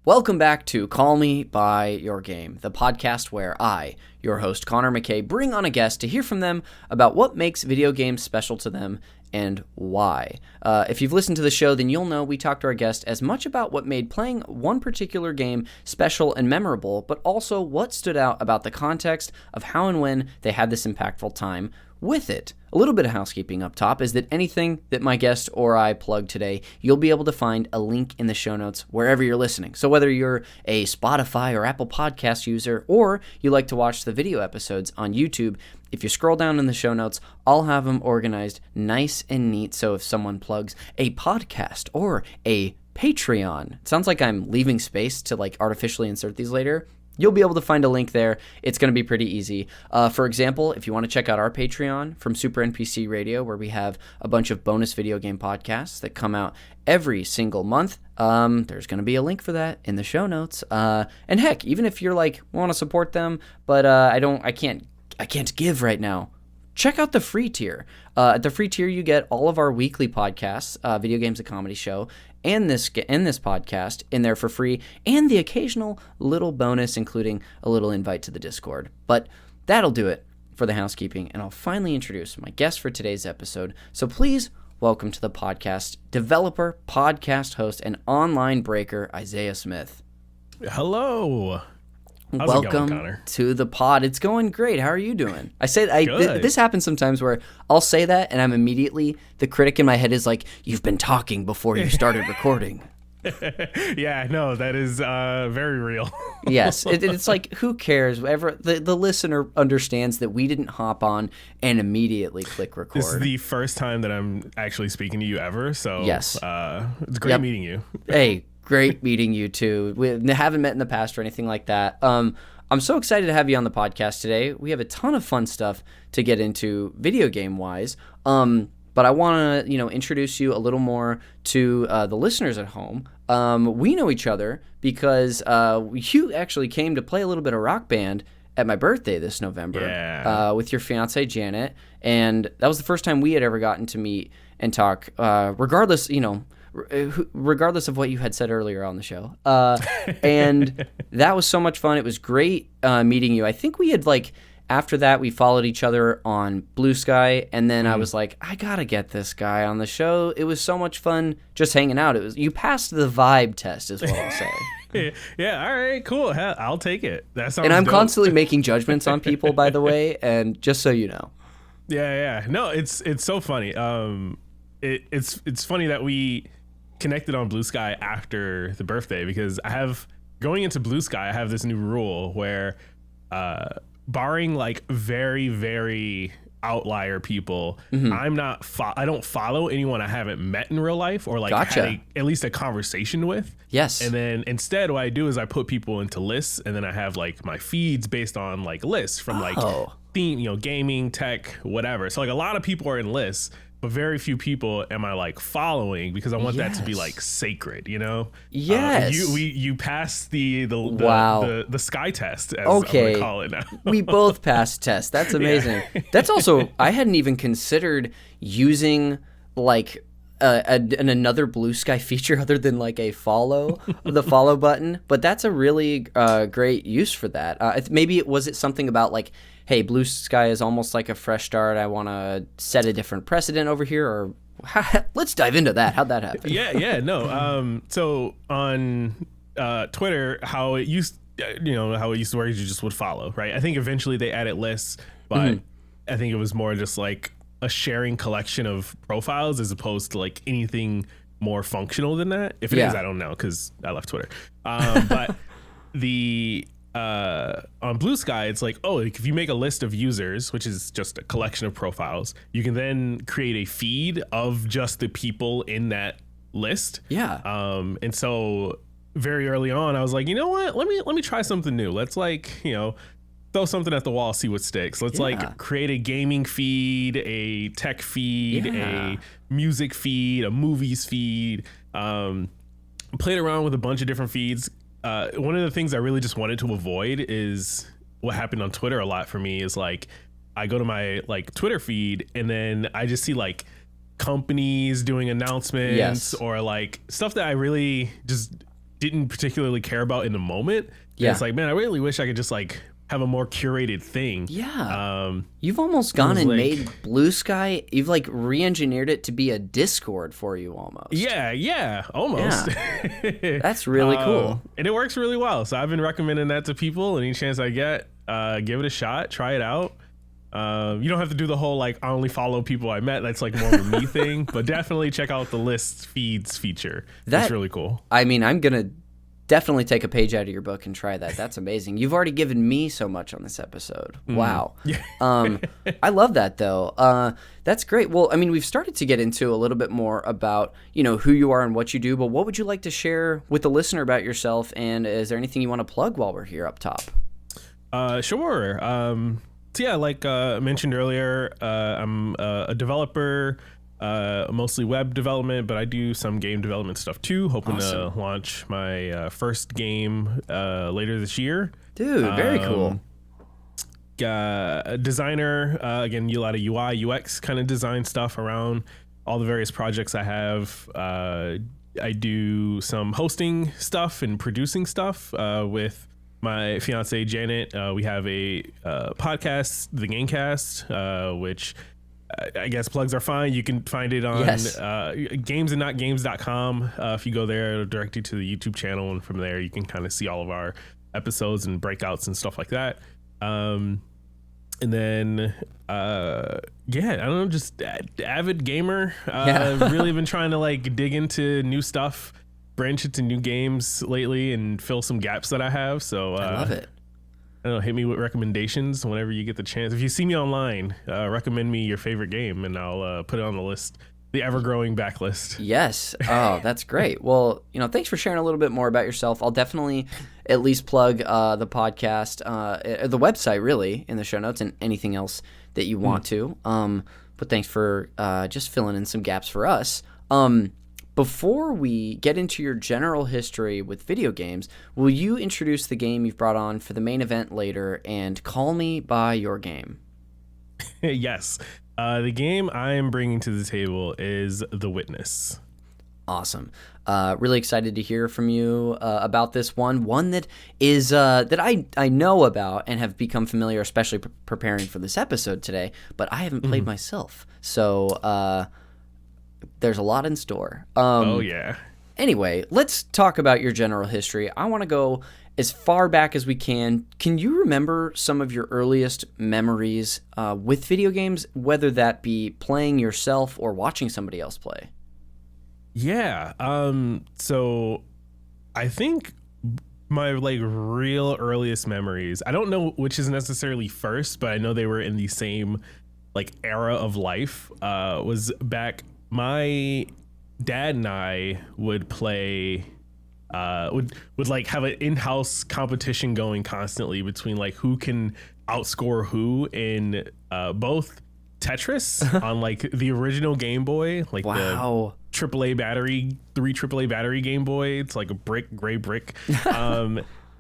Welcome back to Call Me By Your Game, the podcast where I, your host Connor McCabe, bring on a guest to hear from them about what makes video games special to them and why. If you've listened to the show, then you'll know we talk to our guest as much about what made playing one particular game special and memorable, but also what stood out about the context of how and when they had this impactful time with it. A little bit of housekeeping up top is that anything that my guest or I plug today, you'll be able to find a link in the show notes wherever you're listening. So whether you're a Spotify or Apple Podcast user, or you like to watch the video episodes on YouTube, if you scroll down in the show notes, I'll have them organized nice and neat. So if someone plugs a podcast or a Patreon, it sounds like I'm leaving space to artificially insert these later. You'll be able to find a link there. It's going to be pretty easy. For example, if you want to check out our Patreon from Super NPC Radio, where we have a bunch of bonus video game podcasts that come out every single month, there's going to be a link for that in the show notes. And heck, even if you're want to support them, but I can't give right now, check out the free tier. At the free tier, you get all of our weekly podcasts, Video Games a Comedy Show, and this podcast in there for free, and the occasional little bonus, including a little invite to the Discord. But that'll do it for the housekeeping, and I'll finally introduce my guest for today's episode. So please welcome to the podcast, developer, podcast host, and online breaker, Isaiah Smith. Hello. How's Welcome it going, Connor? to the pod. It's going great. How are you doing? Good. This happens sometimes where I'll say that and I'm immediately, the critic in my head is like, you've been talking before you started recording. Yeah, no, that is very real. Yes, it's like, who cares? The listener understands that we didn't hop on and immediately click record. This is the first time that I'm actually speaking to you ever, so yes. It's great meeting you. Hey, great meeting you too. We haven't met in the past or anything like that. I'm so excited to have you on the podcast today. We have a ton of fun stuff to get into video game wise. But I want to, introduce you a little more to the listeners at home. We know each other because you actually came to play a little bit of Rock Band at my birthday this November with your fiance Janet, and that was the first time we had ever gotten to meet and talk. Regardless of what you had said earlier on the show. And that was so much fun. It was great meeting you. I think we had after that, we followed each other on Blue Sky, and then I was like, I gotta get this guy on the show. It was so much fun just hanging out. You passed the vibe test, is what I'll say. Yeah, all right, cool. I'll take it. That sounds And I'm dope. constantly making judgments on people, by the way, and just so you know. Yeah. No, it's so funny. It's funny that we connected on Blue Sky after the birthday, because going into Blue Sky, I have this new rule where barring very, very outlier people, I don't follow anyone I haven't met in real life or Gotcha. had at least a conversation with. Yes. And then instead what I do is I put people into lists, and then I have my feeds based on lists from theme, gaming, tech, whatever. So a lot of people are in lists, but very few people am I following, because I want that to be sacred, Yes. You passed the Wow. the sky test, as Okay. I'm gonna call it now. We both passed tests. That's amazing. That's also, I hadn't even considered using another Blue Sky feature other than a follow, the follow button. But that's a really great use for that. Maybe was it something about hey, Blue Sky is almost like a fresh start. I want to set a different precedent over here, or let's dive into that. How'd that happen? Yeah, no. So on Twitter, how it used to work is you just would follow, right? I think eventually they added lists, but I think it was more just a sharing collection of profiles as opposed to anything more functional than that. If it is, I don't know, because I left Twitter. But on Blue Sky, it's if you make a list of users, which is just a collection of profiles, you can then create a feed of just the people in that list. Yeah. And so very early on, I was like, you know what? Let me try something new. Let's throw something at the wall, see what sticks. Let's create a gaming feed, a tech feed, a music feed, a movies feed. Played around with a bunch of different feeds. One of the things I really just wanted to avoid is what happened on Twitter a lot for me is I go to my Twitter feed, and then I just see companies doing announcements or stuff that I really just didn't particularly care about in the moment. Yeah. It's like, man, I really wish I could just like have a more curated thing. Yeah. You've almost gone and like, made Blue Sky. You've like re-engineered it to be a Discord for you almost. Yeah, almost. Yeah. That's really cool. And it works really well. So I've been recommending that to people. Any chance I get, give it a shot, try it out. You don't have to do the whole like I only follow people I met. That's like more of a me thing. But definitely check out the list feeds feature. That's really cool. I mean, I'm gonna definitely take a page out of your book and try that. That's amazing. You've already given me so much on this episode. Wow. I love that though. That's great. Well, I mean, we've started to get into a little bit more about, who you are and what you do, but what would you like to share with the listener about yourself? And is there anything you want to plug while we're here up top? Sure. So yeah, like I mentioned earlier, I'm a developer, mostly web development, but I do some game development stuff too. Hoping to launch my first game later this year. Dude, very cool. A designer, again, a lot of UI, UX kind of design stuff around all the various projects I have. I do some hosting stuff and producing stuff with my fiance Janet. We have a podcast, The Gamecast, which I guess plugs are fine. You can find it on gamesandnotgames.com. If you go there, it'll direct you to the YouTube channel, and from there you can kind of see all of our episodes and breakouts and stuff like that. And then I don't know, just avid gamer. Really been trying to like dig into new stuff, branch into new games lately, and fill some gaps that I have. So I love it. I don't know, hit me with recommendations whenever you get the chance. If you see me online, recommend me your favorite game, and I'll put it on the list, the ever-growing backlist. Yes. Oh, that's great. Well, thanks for sharing a little bit more about yourself. I'll definitely at least plug the podcast, the website, really, in the show notes, and anything else that you want to. But thanks for just filling in some gaps for us. Before we get into your general history with video games, will you introduce the game you've brought on for the main event later and call me by your game? Yes. The game I am bringing to the table is The Witness. Awesome. Really excited to hear from you about this one that is that I know about and have become familiar, especially preparing for this episode today, but I haven't played myself. So there's a lot in store. Oh, yeah. Anyway, let's talk about your general history. I want to go as far back as we can. Can you remember some of your earliest memories with video games, whether that be playing yourself or watching somebody else play? Yeah. So I think my like real earliest memories, I don't know which is necessarily first, but I know they were in the same like era of life, was back. My dad and I would play, would like have an in-house competition going constantly between like who can outscore who in both Tetris on like the original Game Boy, like the AAA battery, 3 AAA battery Game Boy. It's like a gray brick.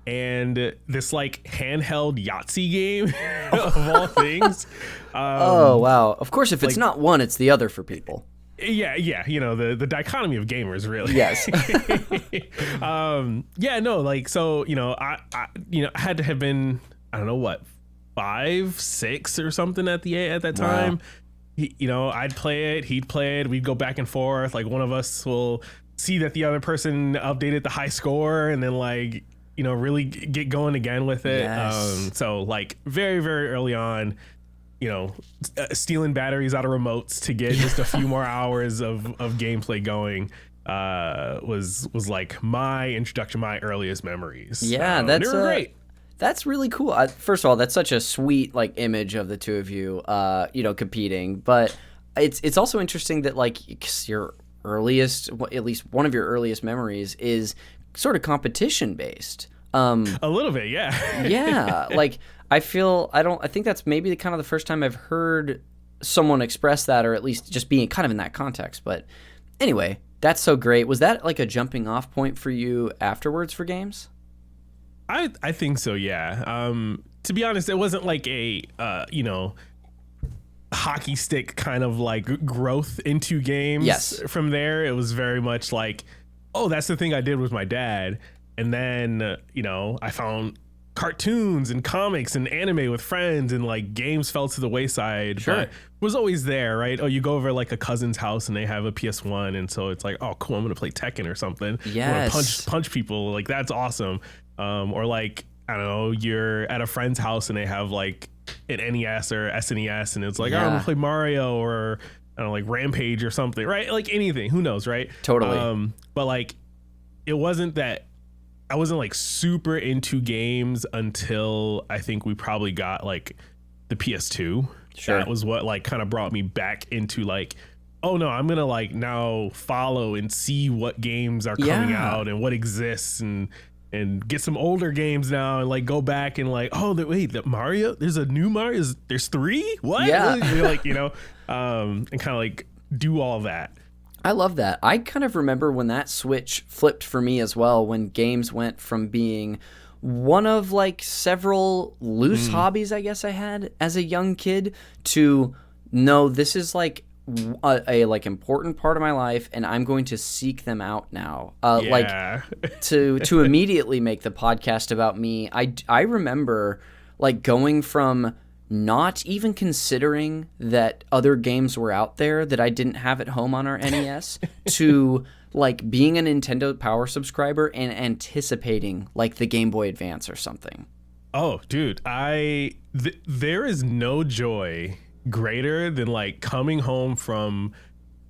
And this like handheld Yahtzee game of all things. Oh, wow. Of course, if it's not one, it's the other for people. Yeah, the dichotomy of gamers, really. Yes. I had to have been, I don't know what, 5, 6 or something at that time. Wow. I'd play it, he'd play it, we'd go back and forth. Like one of us will see that the other person updated the high score, and then like, really get going again with it. Yes. So like very, very early on, stealing batteries out of remotes to get just a few more hours of gameplay going was like my introduction, my earliest memories. Yeah, they were great. That's really cool. First of all, that's such a sweet like image of the two of you, competing. But it's also interesting that like your earliest, at least one of your earliest memories, is sort of competition based. A little bit, yeah. Yeah, like. I think that's maybe the first time I've heard someone express that, or at least just being kind of in that context. But anyway, that's so great. Was that like a jumping off point for you afterwards for games? I think so, yeah. To be honest, it wasn't like a, hockey stick kind of like growth into games. Yes. From there, it was very much like, oh, that's the thing I did with my dad. And then, I found cartoons and comics and anime with friends, and like games fell to the wayside. Sure. But was always there, right? Oh, you go over like a cousin's house and they have a PS1, and so it's like, oh, cool, I'm gonna play Tekken or something. Yes. I'm gonna punch people, like that's awesome. Or like, I don't know, you're at a friend's house and they have like an NES or SNES, and it's like, oh, I'm gonna play Mario or I don't know, like Rampage or something, right? Like anything, who knows, right? Totally. But like, it wasn't that I wasn't like super into games until I think we probably got like the PS2. Sure. That was what like kind of brought me back into like, oh no, I'm gonna like now follow and see what games are coming out and what exists, and get some older games now and like go back and like, oh, the Mario, there's a new Mario, there's 3? What? Yeah. Like, and kind of like do all that. I love that. I kind of remember when that switch flipped for me as well, when games went from being one of like several loose hobbies I guess I had as a young kid to, no, this is like a like important part of my life, and I'm going to seek them out now. Like to immediately make the podcast about me. I remember like going from not even considering that other games were out there that I didn't have at home on our NES to like being a Nintendo Power subscriber and anticipating like the Game Boy Advance or something. Oh, dude, there is no joy greater than like coming home from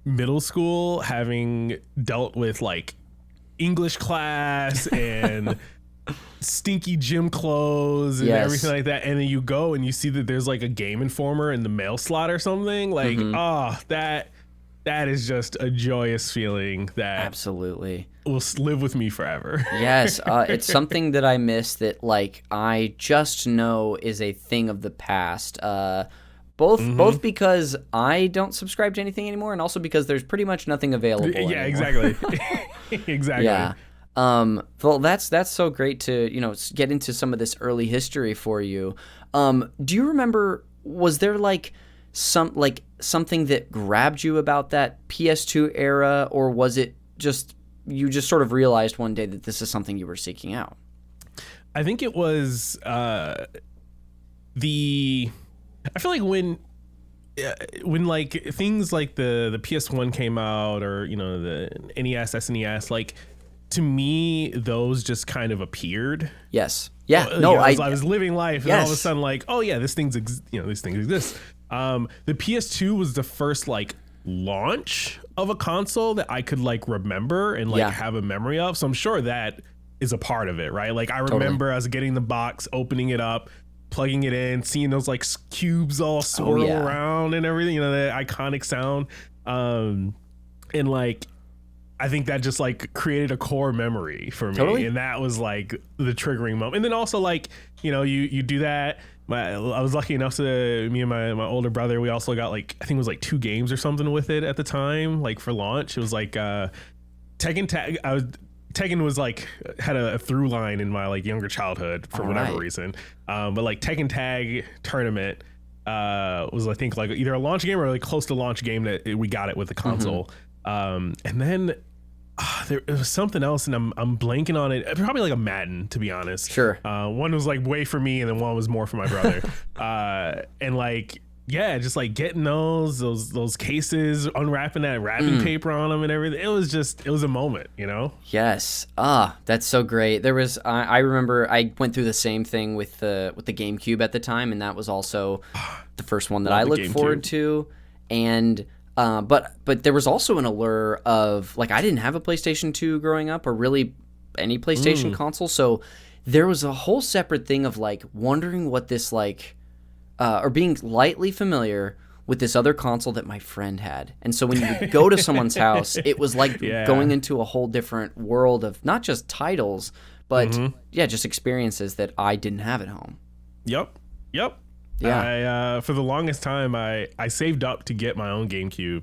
middle school, having dealt with like English class and stinky gym clothes and everything like that, and then you go and you see that there's like a Game Informer in the mail slot or something, like that is just a joyous feeling that absolutely will live with me forever. Yes, it's something that I miss that like I just know is a thing of the past. Both because I don't subscribe to anything anymore, and also because there's pretty much nothing available anymore. Exactly. Exactly. Yeah. Well, that's so great to get into some of this early history for you. Do you remember? Was there like something that grabbed you about that PS2 era, or was it just you just sort of realized one day that this is something you were seeking out? I think it was I feel like when like things like the PS1 came out, or the NES, SNES, like to me those just kind of appeared. Yes. Yeah. I was living life, and all of a sudden like, oh yeah, these things exist. The PS2 was the first like launch of a console that I could like remember and like have a memory of. So I'm sure that is a part of it, right? Like I remember I was getting the box, opening it up, plugging it in, seeing those like cubes all swirl around and everything, the iconic sound. And like, I think that just like created a core memory for me. Totally. And that was like the triggering moment. And then also like, you do that. I was lucky enough to, me and my older brother, we also got like, I think it was like 2 games or something with it at the time, like for launch. It was like Tekken Tag. Tekken was like had a through line in my like younger childhood for whatever reason. But like Tekken Tag Tournament was I think like either a launch game or like close to launch game that we got it with the console. And then there was something else, and I'm blanking on it. Probably like a Madden, to be honest. Sure. One was like way for me, and then one was more for my brother. And like, yeah, just like getting those cases, unwrapping that wrapping paper on them and everything. It was a moment, Yes. That's so great. There was, I remember I went through the same thing with the GameCube at the time, and that was also the first one that I looked forward to. And but there was also an allure of like, I didn't have a PlayStation 2 growing up, or really any PlayStation console, so there was a whole separate thing of like wondering what this like or being lightly familiar with this other console that my friend had. And so when you would go to someone's house, it was like going into a whole different world of not just titles, but just experiences that I didn't have at home. Yep. Yeah. For the longest time, I saved up to get my own GameCube.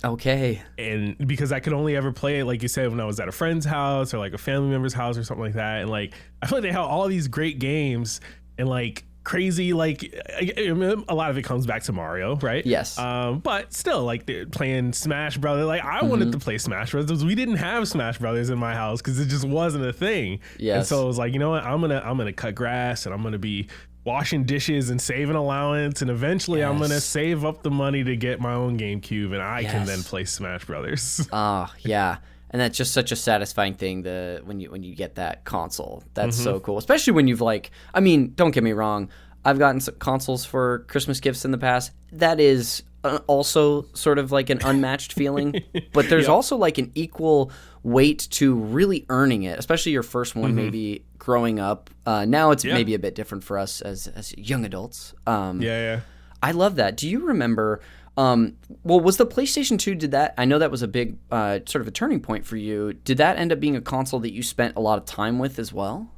Okay. And because I could only ever play it, like you said, when I was at a friend's house or like a family member's house or something like that. And like, I feel like they have all these great games, and like, crazy, like a lot of it comes back to Mario, right? Yes. But still, like they're playing Smash Brothers. Like I wanted to play Smash Brothers. We didn't have Smash Brothers in my house because it just wasn't a thing. Yes. And so I was like, you know what? I'm gonna cut grass and I'm gonna be washing dishes and saving allowance, and eventually I'm gonna save up the money to get my own GameCube, and I can then play Smash Brothers. Yeah. And that's just such a satisfying thing when you get that console. That's so cool, especially when you've like, I mean, don't get me wrong, I've gotten some consoles for Christmas gifts in the past. That is also sort of like an unmatched feeling, but there's also like an equal weight to really earning it, especially your first one, maybe growing up. Now it's maybe a bit different for us as young adults. I love that. Do you remember? Well, was the PlayStation 2, I know that was a big sort of a turning point for you. Did that end up being a console that you spent a lot of time with as well?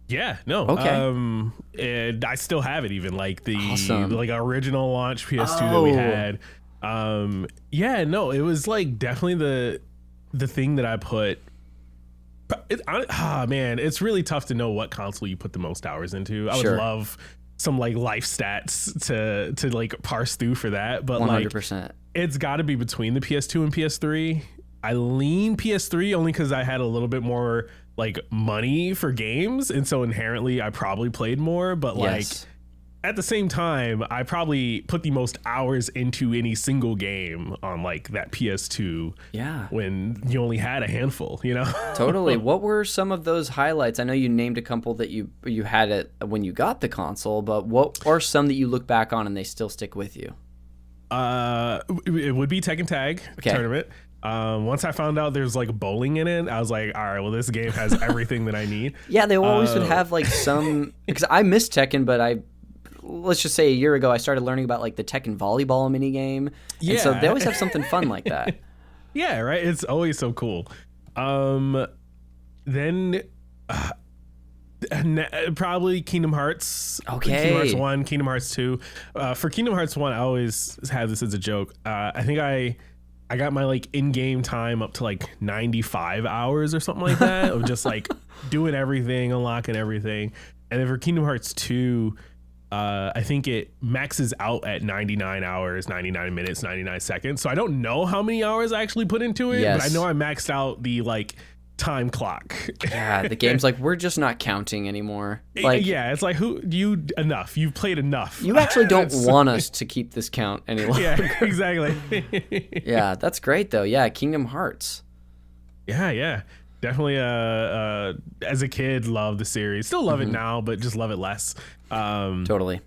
Yeah, no. Okay. And I still have it, even like the Awesome. like original launch PS2 that we had. Yeah, no, it was like definitely the thing that I put. Man, it's really tough to know what console you put the most hours into. I would love some like life stats to like parse through for that, but 100%. like it's got to be between the PS2 and PS3. I lean PS3 only because I had a little bit more like money for games, and so inherently I probably played more, but like at the same time I probably put the most hours into any single game on like that PS2 when you only had a handful, you know. Totally. What were some of those highlights? I know you named a couple that you had it when you got the console, but what are some that you look back on and they still stick with you? It would be Tekken Tag tournament. Once I found out there's like bowling in it, I was like, all right, well, this game has everything that I need. Yeah, they always would have like some, because I missed Tekken, but let's just say a year ago I started learning about like the Tekken volleyball mini game. Yeah. And so they always have something fun like that. Yeah, right. It's always so cool. Then probably Kingdom Hearts. Okay. Kingdom Hearts 1, Kingdom Hearts 2. For Kingdom Hearts 1, I always have this as a joke. I think I got my like in-game time up to like 95 hours or something like that of just like doing everything, unlocking everything. And then for Kingdom Hearts 2, I think it maxes out at 99 hours, 99 minutes, 99 seconds. So I don't know how many hours I actually put into it, but I know I maxed out the like time clock. Yeah, the game's like, we're just not counting anymore. Like, yeah, it's like, enough. You've played enough. You actually don't want us to keep this count any longer. Yeah, exactly. Yeah, that's great though. Yeah, Kingdom Hearts. Yeah. Definitely as a kid, loved the series. Still love it now, but just love it less. Totally.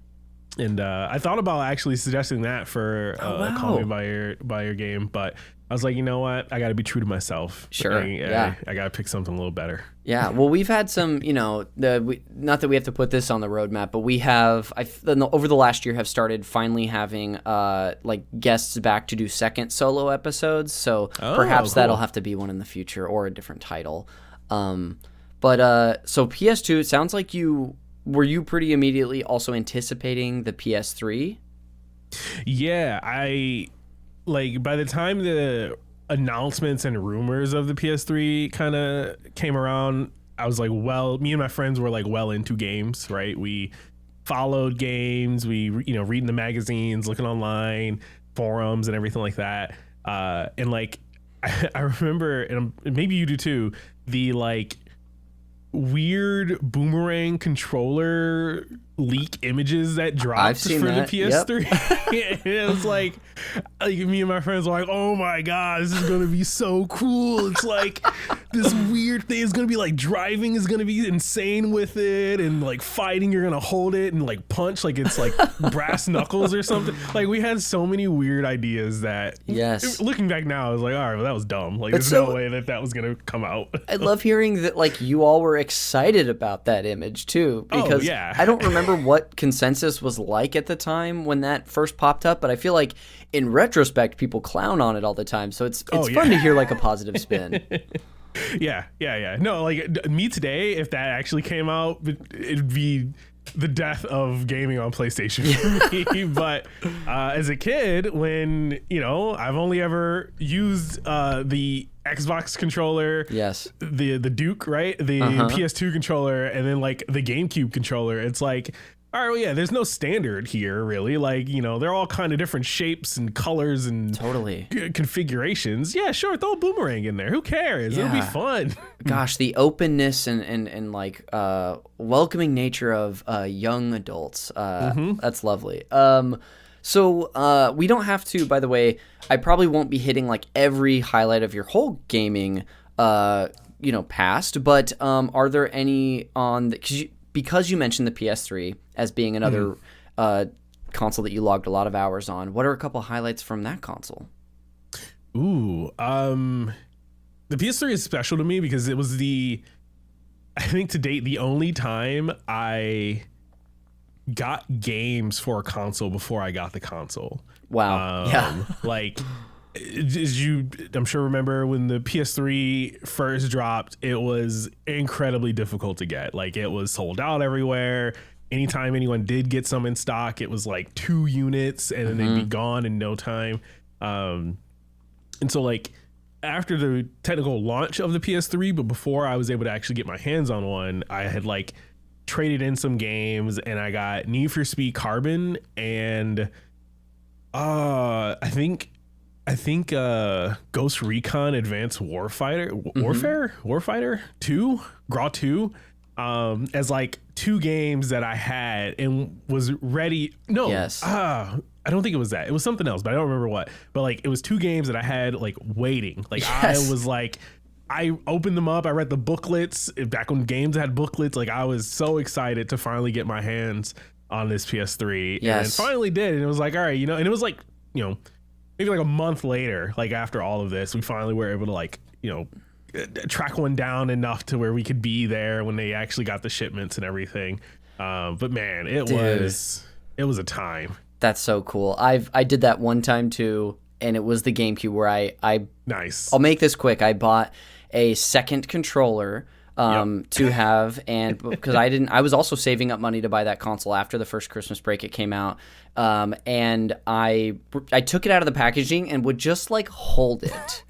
And I thought about actually suggesting that for Call Me by Your game, but I was like, you know what? I got to be true to myself. Sure. I got to pick something a little better. Yeah. Well, we've had some, not that we have to put this on the roadmap, but we have, over the last year, have started finally having like guests back to do second solo episodes. So perhaps that'll have to be one in the future or a different title. So PS2, it sounds like were you pretty immediately also anticipating the PS3? Yeah, like by the time the announcements and rumors of the PS3 kind of came around, I was like, me and my friends were like well into games, right? We followed games, we reading the magazines, looking online, forums and everything like that. And like I remember, and maybe you do too, the like weird boomerang controller leak images that dropped for the PS3. Yep. It was like me and my friends were like, oh my god, this is gonna be so cool. It's like this weird thing is gonna be like driving is gonna be insane with it, and like fighting you're gonna hold it and like punch like it's like brass knuckles or something. Like we had so many weird ideas that looking back now I was like, all right, well that was dumb. Like there's no way that was gonna come out. I love hearing that like you all were excited about that image too, because I don't remember what consensus was like at the time when that first popped up, but I feel like in retrospect people clown on it all the time, so it's fun to hear like a positive spin. Yeah. No, like me today, if that actually came out, it'd be the death of gaming on PlayStation for me. But as a kid, when I've only ever used the Xbox controller, the Duke, right, the PS2 controller, and then like the GameCube controller. It's like all right, well, yeah, there's no standard here, really. Like, they're all kind of different shapes and colors and totally configurations. Yeah, sure, throw a boomerang in there. Who cares? It'll be fun. Gosh, the openness and like welcoming nature of young adults. That's lovely. So we don't have to, by the way, I probably won't be hitting like every highlight of your whole gaming past, but are there any on the, because you mentioned the PS3 as being another console that you logged a lot of hours on, what are a couple highlights from that console? Ooh, the PS3 is special to me because it was I think to date, the only time I got games for a console before I got the console. Wow. Yeah. Like, as you, I'm sure, remember when the PS3 first dropped, it was incredibly difficult to get. Like, it was sold out everywhere. Anytime anyone did get some in stock, it was like 2 units and then they'd be gone in no time. And so, like, after the technical launch of the PS3, but before I was able to actually get my hands on one, I had like traded in some games and I got Need for Speed Carbon and I think Ghost Recon Advanced Warfighter 2, GRAW 2, as like 2 games that I had and was ready. No, yes. I don't think it was that. It was something else, but I don't remember what. But like, it was 2 games that I had like waiting. Like, yes. I was like, I opened them up. I read the booklets back when games had booklets. Like, I was so excited to finally get my hands on this PS3. Yes. And finally did. And it was like, all right, and it was like, maybe like a month later, like after all of this, we finally were able to like, track one down enough to where we could be there when they actually got the shipments and everything. But man, it was a time. That's so cool. I did that one time too, and it was the GameCube where I nice. I'll make this quick. I bought a second controller to have, and because I was also saving up money to buy that console after the first Christmas break it came out, and I took it out of the packaging and would just like hold it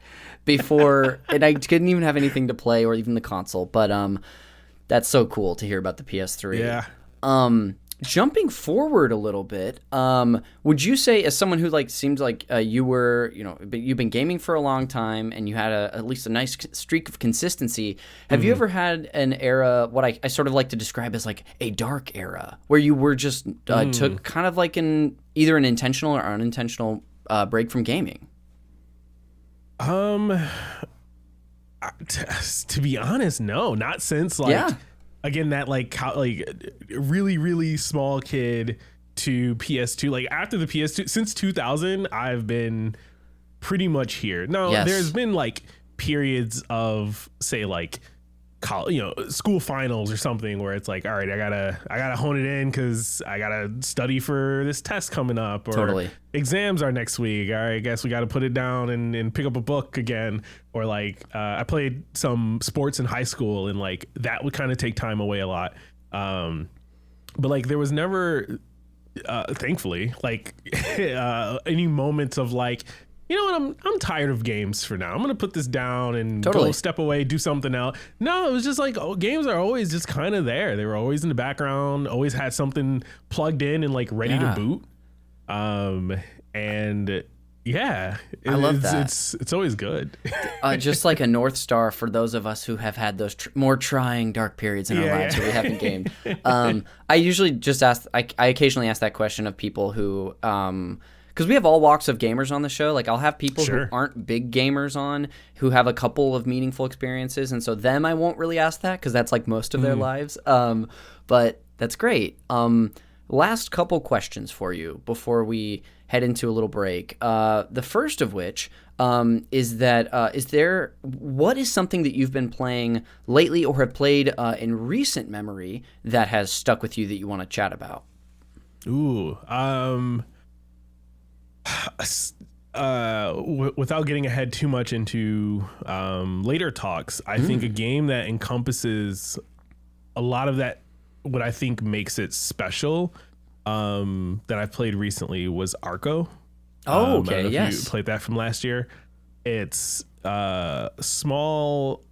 before, and I couldn't even have anything to play or even the console. But that's so cool to hear about the PS3. Yeah. Jumping forward a little bit, would you say, as someone who like seems like you've been gaming for a long time and you had at least a nice streak of consistency, have you ever had an era, what I sort of like to describe as like a dark era, where you were just took kind of like either an intentional or unintentional break from gaming? To be honest, no, not since like. Yeah. Again, that like really, really small kid to PS2. Like after the PS2, since 2000, I've been pretty much here. No, yes. There's been like periods of say like school finals or something where it's like, all right, I gotta hone it in because I gotta study for this test coming up, or totally. Exams are next week. All right, I guess we got to put it down and pick up a book again. Or like I played some sports in high school and like that would kind of take time away a lot. But like there was never, thankfully, like any moments of like, you know what, I'm tired of games for now. I'm going to put this down and go step away, do something else. No, it was just like, games are always just kind of there. They were always in the background, always had something plugged in and like ready to boot. And yeah, I love that. It's always good. Just like a North Star for those of us who have had those more trying dark periods in our lives where we haven't gamed. I usually just I occasionally ask that question of people who, because we have all walks of gamers on the show. Like I'll have people who aren't big gamers on, who have a couple of meaningful experiences, and so them I won't really ask that because that's like most of their lives. But that's great. Last couple questions for you before we head into a little break. The first of which is that what is something that you've been playing lately or have played in recent memory that has stuck with you that you want to chat about? Ooh. Without getting ahead too much into later talks, I think a game that encompasses a lot of that, what I think makes it special, that I've played recently was Arco. Oh, okay, I don't know if yes. you played that from last year. It's small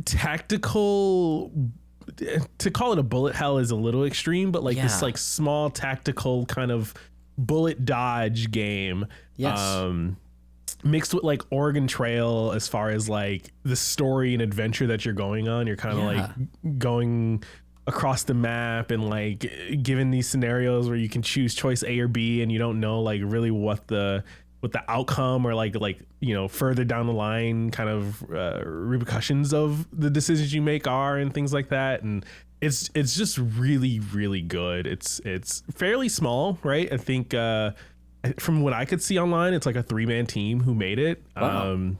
tactical to call it a bullet hell is a little extreme, but like this like small tactical kind of bullet dodge game. Yes. Mixed with like Oregon Trail as far as like the story and adventure that you're going on. You're kind of like going across the map and like given these scenarios where you can choose choice A or B, and you don't know like really what the outcome or like you know further down the line kind of repercussions of the decisions you make are and things like that. And it's just really, really good. It's fairly small, right? I think from what I could see online, it's like a 3-man team who made it. Wow.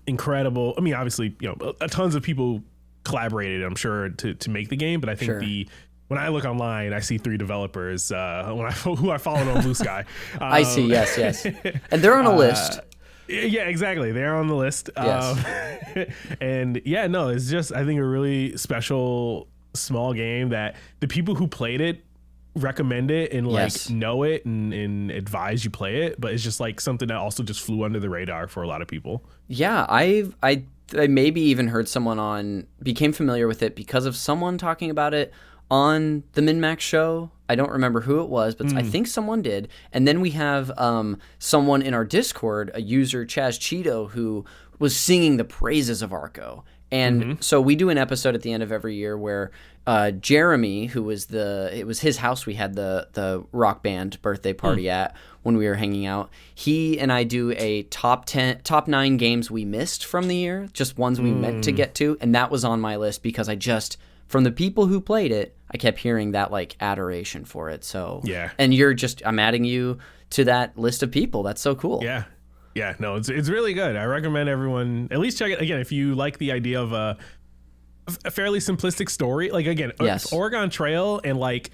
Incredible. I mean, obviously, you know, tons of people collaborated, I'm sure, to make the game, but I think when I look online, I see 3 developers who I followed on Blue Sky. I see, yes. And they're on a list. Yeah, exactly. They're on the list. Yes. And yeah, no, it's just, I think, a really special small game that the people who played it recommend it and like know it and advise you play it, but it's just like something that also just flew under the radar for a lot of people. Yeah, I maybe even heard someone became familiar with it because of someone talking about it on the MinMax show. I don't remember who it was, but I think someone did. And then we have someone in our Discord, a user, Chaz Cheeto, who was singing the praises of Arco. And so we do an episode at the end of every year where Jeremy, who was it was his house we had the rock band birthday party at when we were hanging out. He and I do a top 9 games we missed from the year, just ones we meant to get to. And that was on my list because from the people who played it, I kept hearing that like adoration for it. So yeah. And I'm adding you to that list of people. That's so cool. Yeah. Yeah, no, it's really good. I recommend everyone at least check it. Again, if you like the idea of a fairly simplistic story, like again, Oregon Trail and like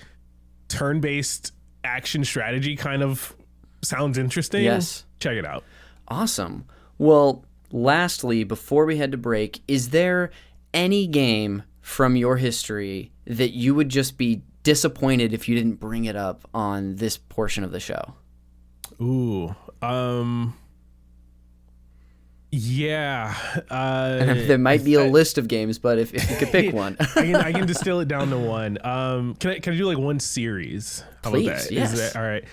turn-based action strategy kind of sounds interesting. Yes. Check it out. Awesome. Well, lastly, before we head to break, is there any game from your history that you would just be disappointed if you didn't bring it up on this portion of the show? Ooh, yeah. There might be a list of games, but if you could pick one. I can distill it down to one. Can I do like one series? How Please, about that? yes. All right.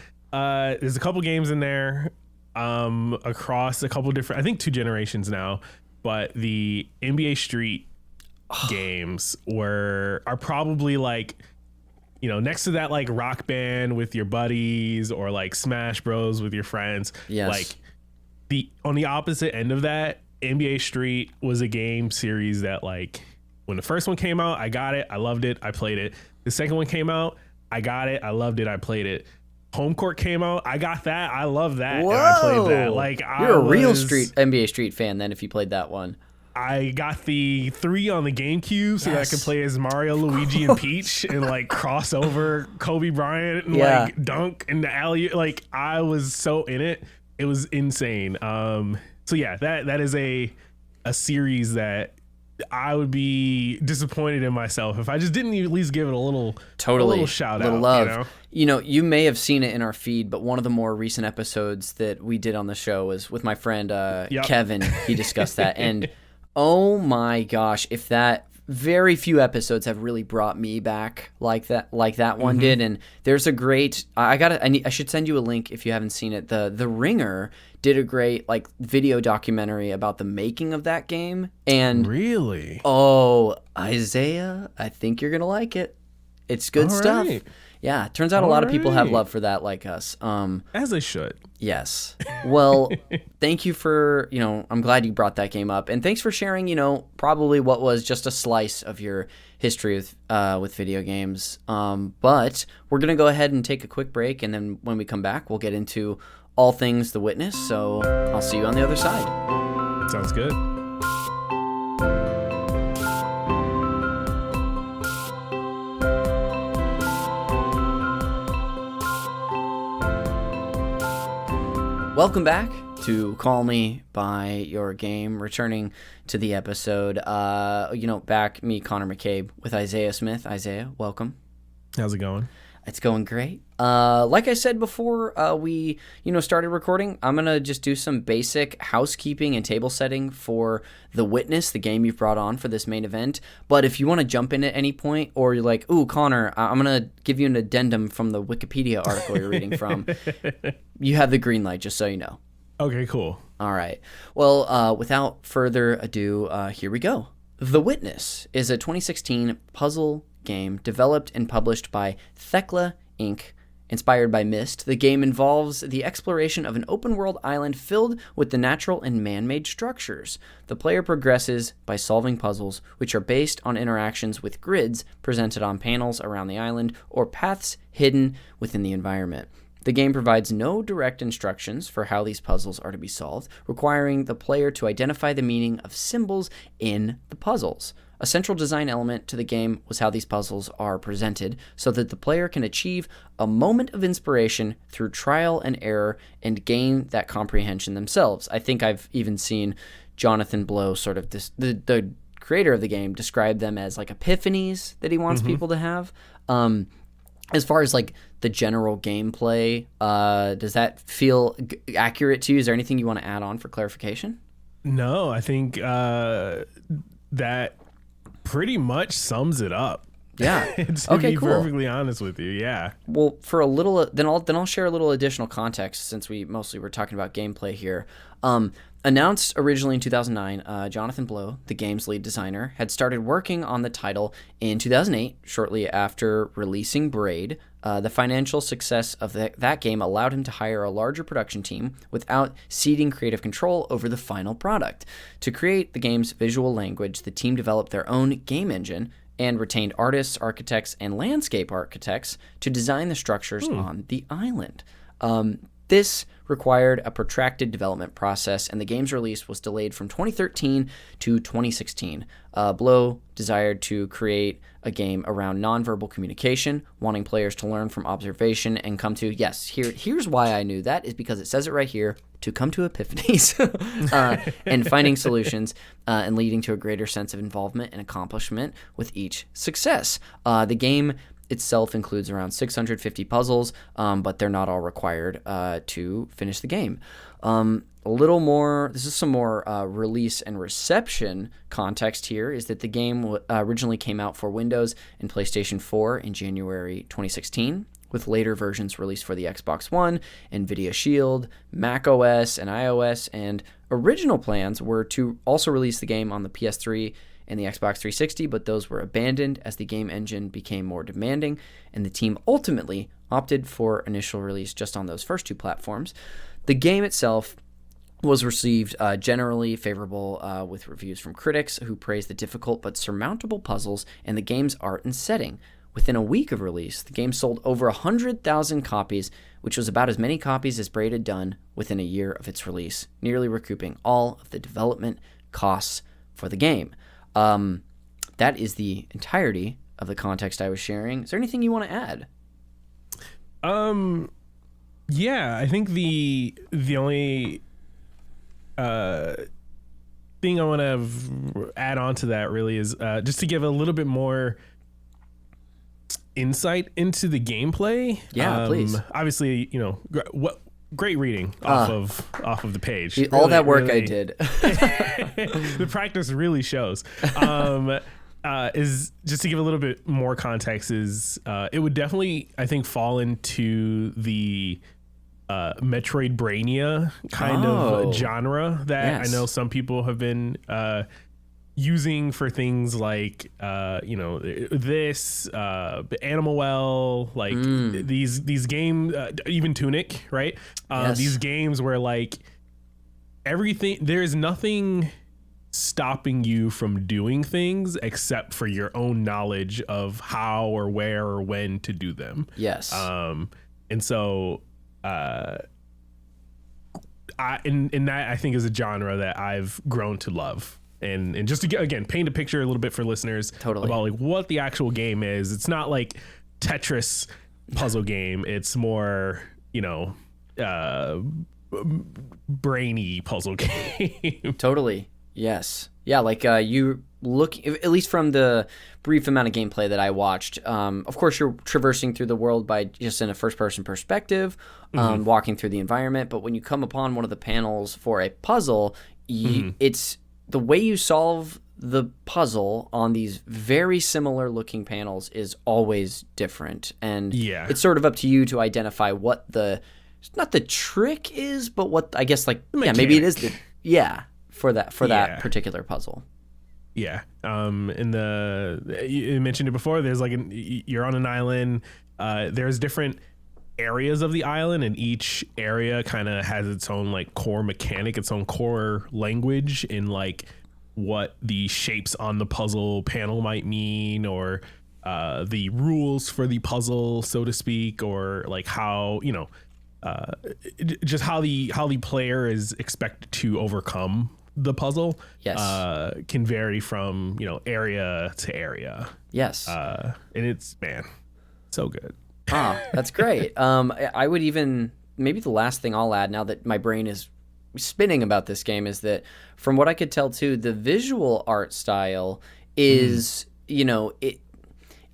There's a couple games in there across a couple different, I think 2 generations now, but the NBA Street games are probably like, you know, next to that like Rock Band with your buddies or like Smash Bros with your friends. Yes. Like on the opposite end of that, NBA Street was a game series that like when the first one came out, I got it, I loved it, I played it. The second one came out, I got it, I loved it, I played it. Home Court came out, I got that, I love that, Whoa. and I played that. Like you're a real NBA Street fan then if you played that one. I got the 3 on the GameCube so that I could play as Mario, Luigi, and Peach and like cross over Kobe Bryant and like dunk in the alley. Like I was so in it. It was insane. So yeah, that is a series that I would be disappointed in myself if I just didn't at least give it a little shout out. Love. You know, you may have seen it in our feed, but one of the more recent episodes that we did on the show was with my friend Kevin. He discussed that, and oh my gosh, if that very few episodes have really brought me back like that one did. And there's a great I should send you a link if you haven't seen it. The Ringer did a great like video documentary about the making of that game. And really, Isaiah, I think you're gonna like it. It's good stuff. Right. Yeah, it turns out a lot of people have love for that like us. As they should. Yes. Well, thank you for, I'm glad you brought that game up. And thanks for sharing, probably what was just a slice of your history with video games. But we're going to go ahead and take a quick break. And then when we come back, we'll get into all things The Witness. So I'll see you on the other side. Sounds good. Welcome back to Call Me By Your Game, returning to the episode. Back me, Connor McCabe, with Isaiah Smith. Isaiah, welcome. How's it going? It's going great. Like I said before we started recording, I'm going to just do some basic housekeeping and table setting for The Witness, the game you've brought on for this main event. But if you want to jump in at any point, or you're like, ooh, Connor, I'm going to give you an addendum from the Wikipedia article you're reading from, you have the green light, just so you know. Okay, cool. All right. Well, without further ado, here we go. The Witness is a 2016 puzzle game developed and published by Thekla Inc., inspired by Myst. The game involves the exploration of an open-world island filled with the natural and man-made structures. The player progresses by solving puzzles, which are based on interactions with grids presented on panels around the island or paths hidden within the environment. The game provides no direct instructions for how these puzzles are to be solved, requiring the player to identify the meaning of symbols in the puzzles. A central design element to the game was how these puzzles are presented, so that the player can achieve a moment of inspiration through trial and error and gain that comprehension themselves. I think I've even seen Jonathan Blow, sort of the creator of the game, describe them as like epiphanies that he wants people to have. As far as like the general gameplay, does that feel accurate to you? Is there anything you want to add on for clarification? No, I think that pretty much sums it up. Yeah. To be perfectly honest with you, yeah. Well, for a little, then I'll share a little additional context, since we mostly were talking about gameplay here. Announced originally in 2009, Jonathan Blow, the game's lead designer, had started working on the title in 2008, shortly after releasing Braid. The financial success of that game allowed him to hire a larger production team without ceding creative control over the final product. To create the game's visual language, the team developed their own game engine and retained artists, architects, and landscape architects to design the structures on the island. This required a protracted development process, and the game's release was delayed from 2013 to 2016. Blow desired to create a game around nonverbal communication, wanting players to learn from observation and come to, here's why I knew that, is because it says it right here, to come to epiphanies and finding solutions and leading to a greater sense of involvement and accomplishment with each success. The game itself includes around 650 puzzles, but they're not all required to finish the game. This is some more release and reception context here, is that the game originally came out for Windows and PlayStation 4 in January 2016, with later versions released for the Xbox One, Nvidia Shield, Mac OS, and iOS, and original plans were to also release the game on the PS3 and the Xbox 360, but those were abandoned as the game engine became more demanding, and the team ultimately opted for initial release just on those first two platforms. The game itself was received generally favorable with reviews from critics who praised the difficult but surmountable puzzles and the game's art and setting. Within a week of release, the game sold over 100,000 copies, which was about as many copies as Braid had done within a year of its release, nearly recouping all of the development costs for the game. That is the entirety of the context I was sharing. Is there anything you want to add? Yeah, I think the only thing I want to add on to that really is just to give a little bit more insight into the gameplay. Yeah, please. Obviously, great reading off of the page. All that work I did. The practice really shows. Is just to give a little bit more context, is it would definitely, I think, fall into the Metroidvania kind of genre that I know some people have been using for things like this Animal Well, like these games, even Tunic, right? These games where like everything, there's nothing stopping you from doing things except for your own knowledge of how or where or when to do them. Yes. And so in that, I think, is a genre that I've grown to love. And just to again paint a picture a little bit for listeners about like what the actual game is. It's not like Tetris puzzle game. It's more, brainy puzzle game. Totally. Yes. Yeah. Like you at least from the brief amount of gameplay that I watched, of course you're traversing through the world by just in a first-person perspective, walking through the environment. But when you come upon one of the panels for a puzzle, it's the way you solve the puzzle on these very similar-looking panels is always different, and it's sort of up to you to identify what not the trick is, but what I guess maybe it is for that particular puzzle. Yeah. In you mentioned it before, there's you're on an island. There's different areas of the island, and each area kind of has its own core mechanic, its own core language in what the shapes on the puzzle panel might mean, or the rules for the puzzle, so to speak, or how, just how the player is expected to overcome the puzzle. Can vary from area to area. And it's, man, so good. That's great. I would even, maybe the last thing I'll add now that my brain is spinning about this game is that from what I could tell too, the visual art style is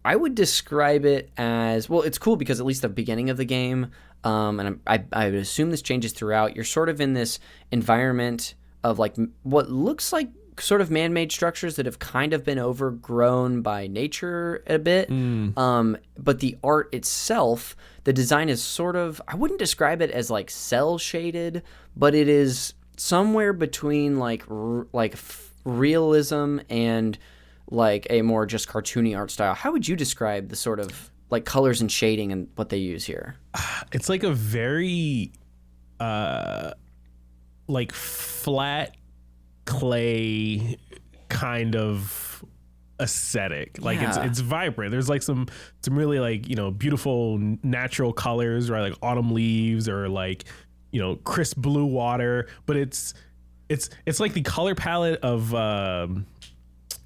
I would describe it as, well, it's cool because at least the beginning of the game, and I would assume this changes throughout, you're sort of in this environment of what looks like sort of man-made structures that have kind of been overgrown by nature a bit. But the art itself, the design is sort of, I wouldn't describe it as cell shaded, but it is somewhere between realism and a more just cartoony art style. How would you describe the sort of colors and shading and what they use here? It's a very flat clay kind of aesthetic. It's vibrant. There's some really beautiful natural colors, right? Autumn leaves or crisp blue water, but it's the color palette of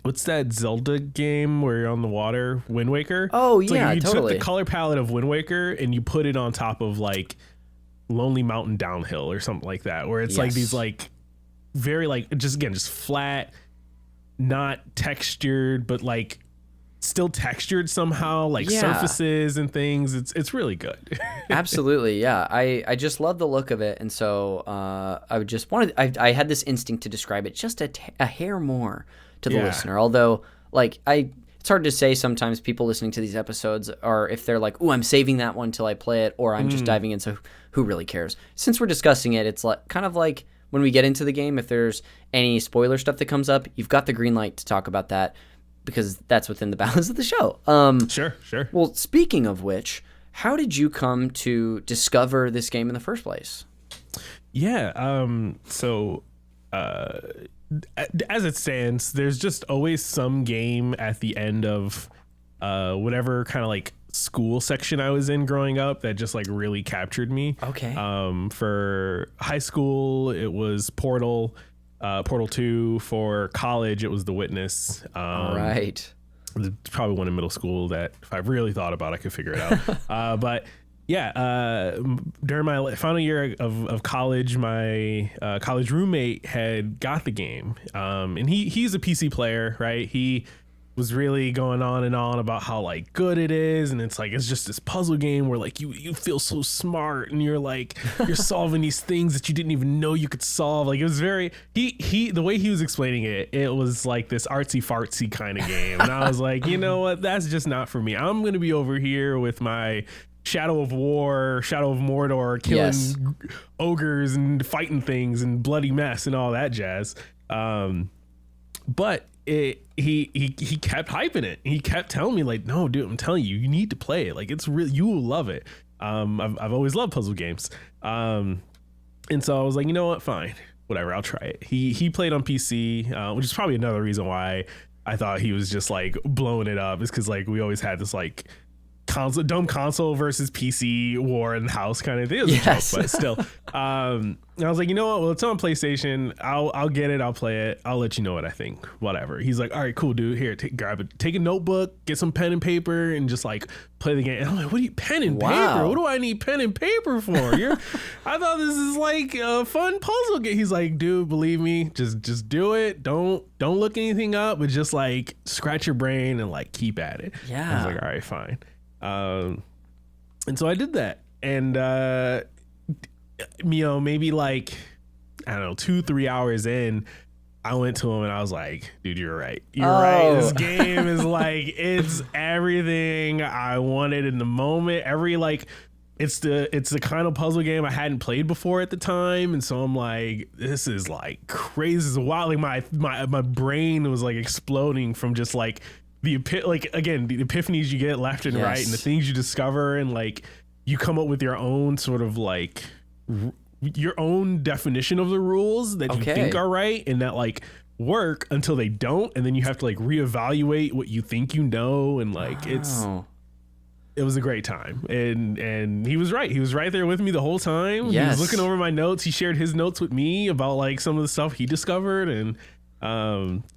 what's that Zelda game where you're on the water, Wind Waker? Oh, yeah, you totally. took the color palette of Wind Waker and you put it on top of Lonely Mountain Downhill or something like that, where it's these very just flat, not textured, but still textured somehow, surfaces and things. It's really good. Absolutely, yeah. I just love the look of it, and so I just wanted. I had this instinct to describe it just a hair more to the listener. Although, it's hard to say sometimes. People listening to these episodes are, if they're "Ooh, I'm saving that one till I play it," or I'm just diving in. So who really cares? Since we're discussing it, it's kind of like when we get into the game. If there's any spoiler stuff that comes up, you've got the green light to talk about that, because that's within the balance of the show. Sure. Well, speaking of which, how did you come to discover this game in the first place? Yeah. So, as it stands, there's just always some game at the end of whatever kind of school section I was in growing up that just really captured me. Okay. For high school, it was Portal 2. For college, it was The Witness. All right. There's probably one in middle school that if I really thought about it, I could figure it out. But yeah, during my final year of college, my college roommate had got the game. And he's a PC player, right? He was really going on and on about how good it is, and it's just this puzzle game where you feel so smart, and you're solving these things that you didn't even know you could solve. It was very the way he was explaining it was this artsy fartsy kind of game, and I was you know what, that's just not for me. I'm gonna be over here with my Shadow of Mordor, killing ogres and fighting things and bloody mess and all that jazz. But he kept hyping it. He kept telling me no, dude, I'm telling you, you need to play it. It's really, you will love it. I've always loved puzzle games. And so I was you know what, fine, whatever, I'll try it. He played on PC, which is probably another reason why I thought he was just blowing it up, is because we always had this dumb console versus PC war in the house kind of thing. It was a joke, but still. And I was like, you know what? Well, it's on PlayStation. I'll get it. I'll play it. I'll let you know what I think. Whatever. He's like, all right, cool, dude. Here, grab it. Take a notebook, get some pen and paper, and just like play the game. And I'm like, what do you pen and paper? What do I need pen and paper for? I thought this is like a fun puzzle game. He's like, dude, believe me, just do it. Don't look anything up, but just like scratch your brain and like keep at it. Yeah. I was like, all right, fine. And so I did that, and maybe like, I don't know, 2-3 hours in, I went to him and I was like, dude, you're right. You're right. This game is like, it's everything I wanted in the moment. It's the kind of puzzle game I hadn't played before at the time. And so I'm like, this is like crazy. This is wild. Like my brain was like exploding from just like the epiphanies you get left and right, and the things you discover, and like you come up with your own sort of like your own definition of the rules that you think are right and that like work until they don't, and then you have to like reevaluate what you think you know, and like it was a great time. And he was right. He was right there with me the whole time. He was looking over my notes. He shared his notes with me about like some of the stuff he discovered, and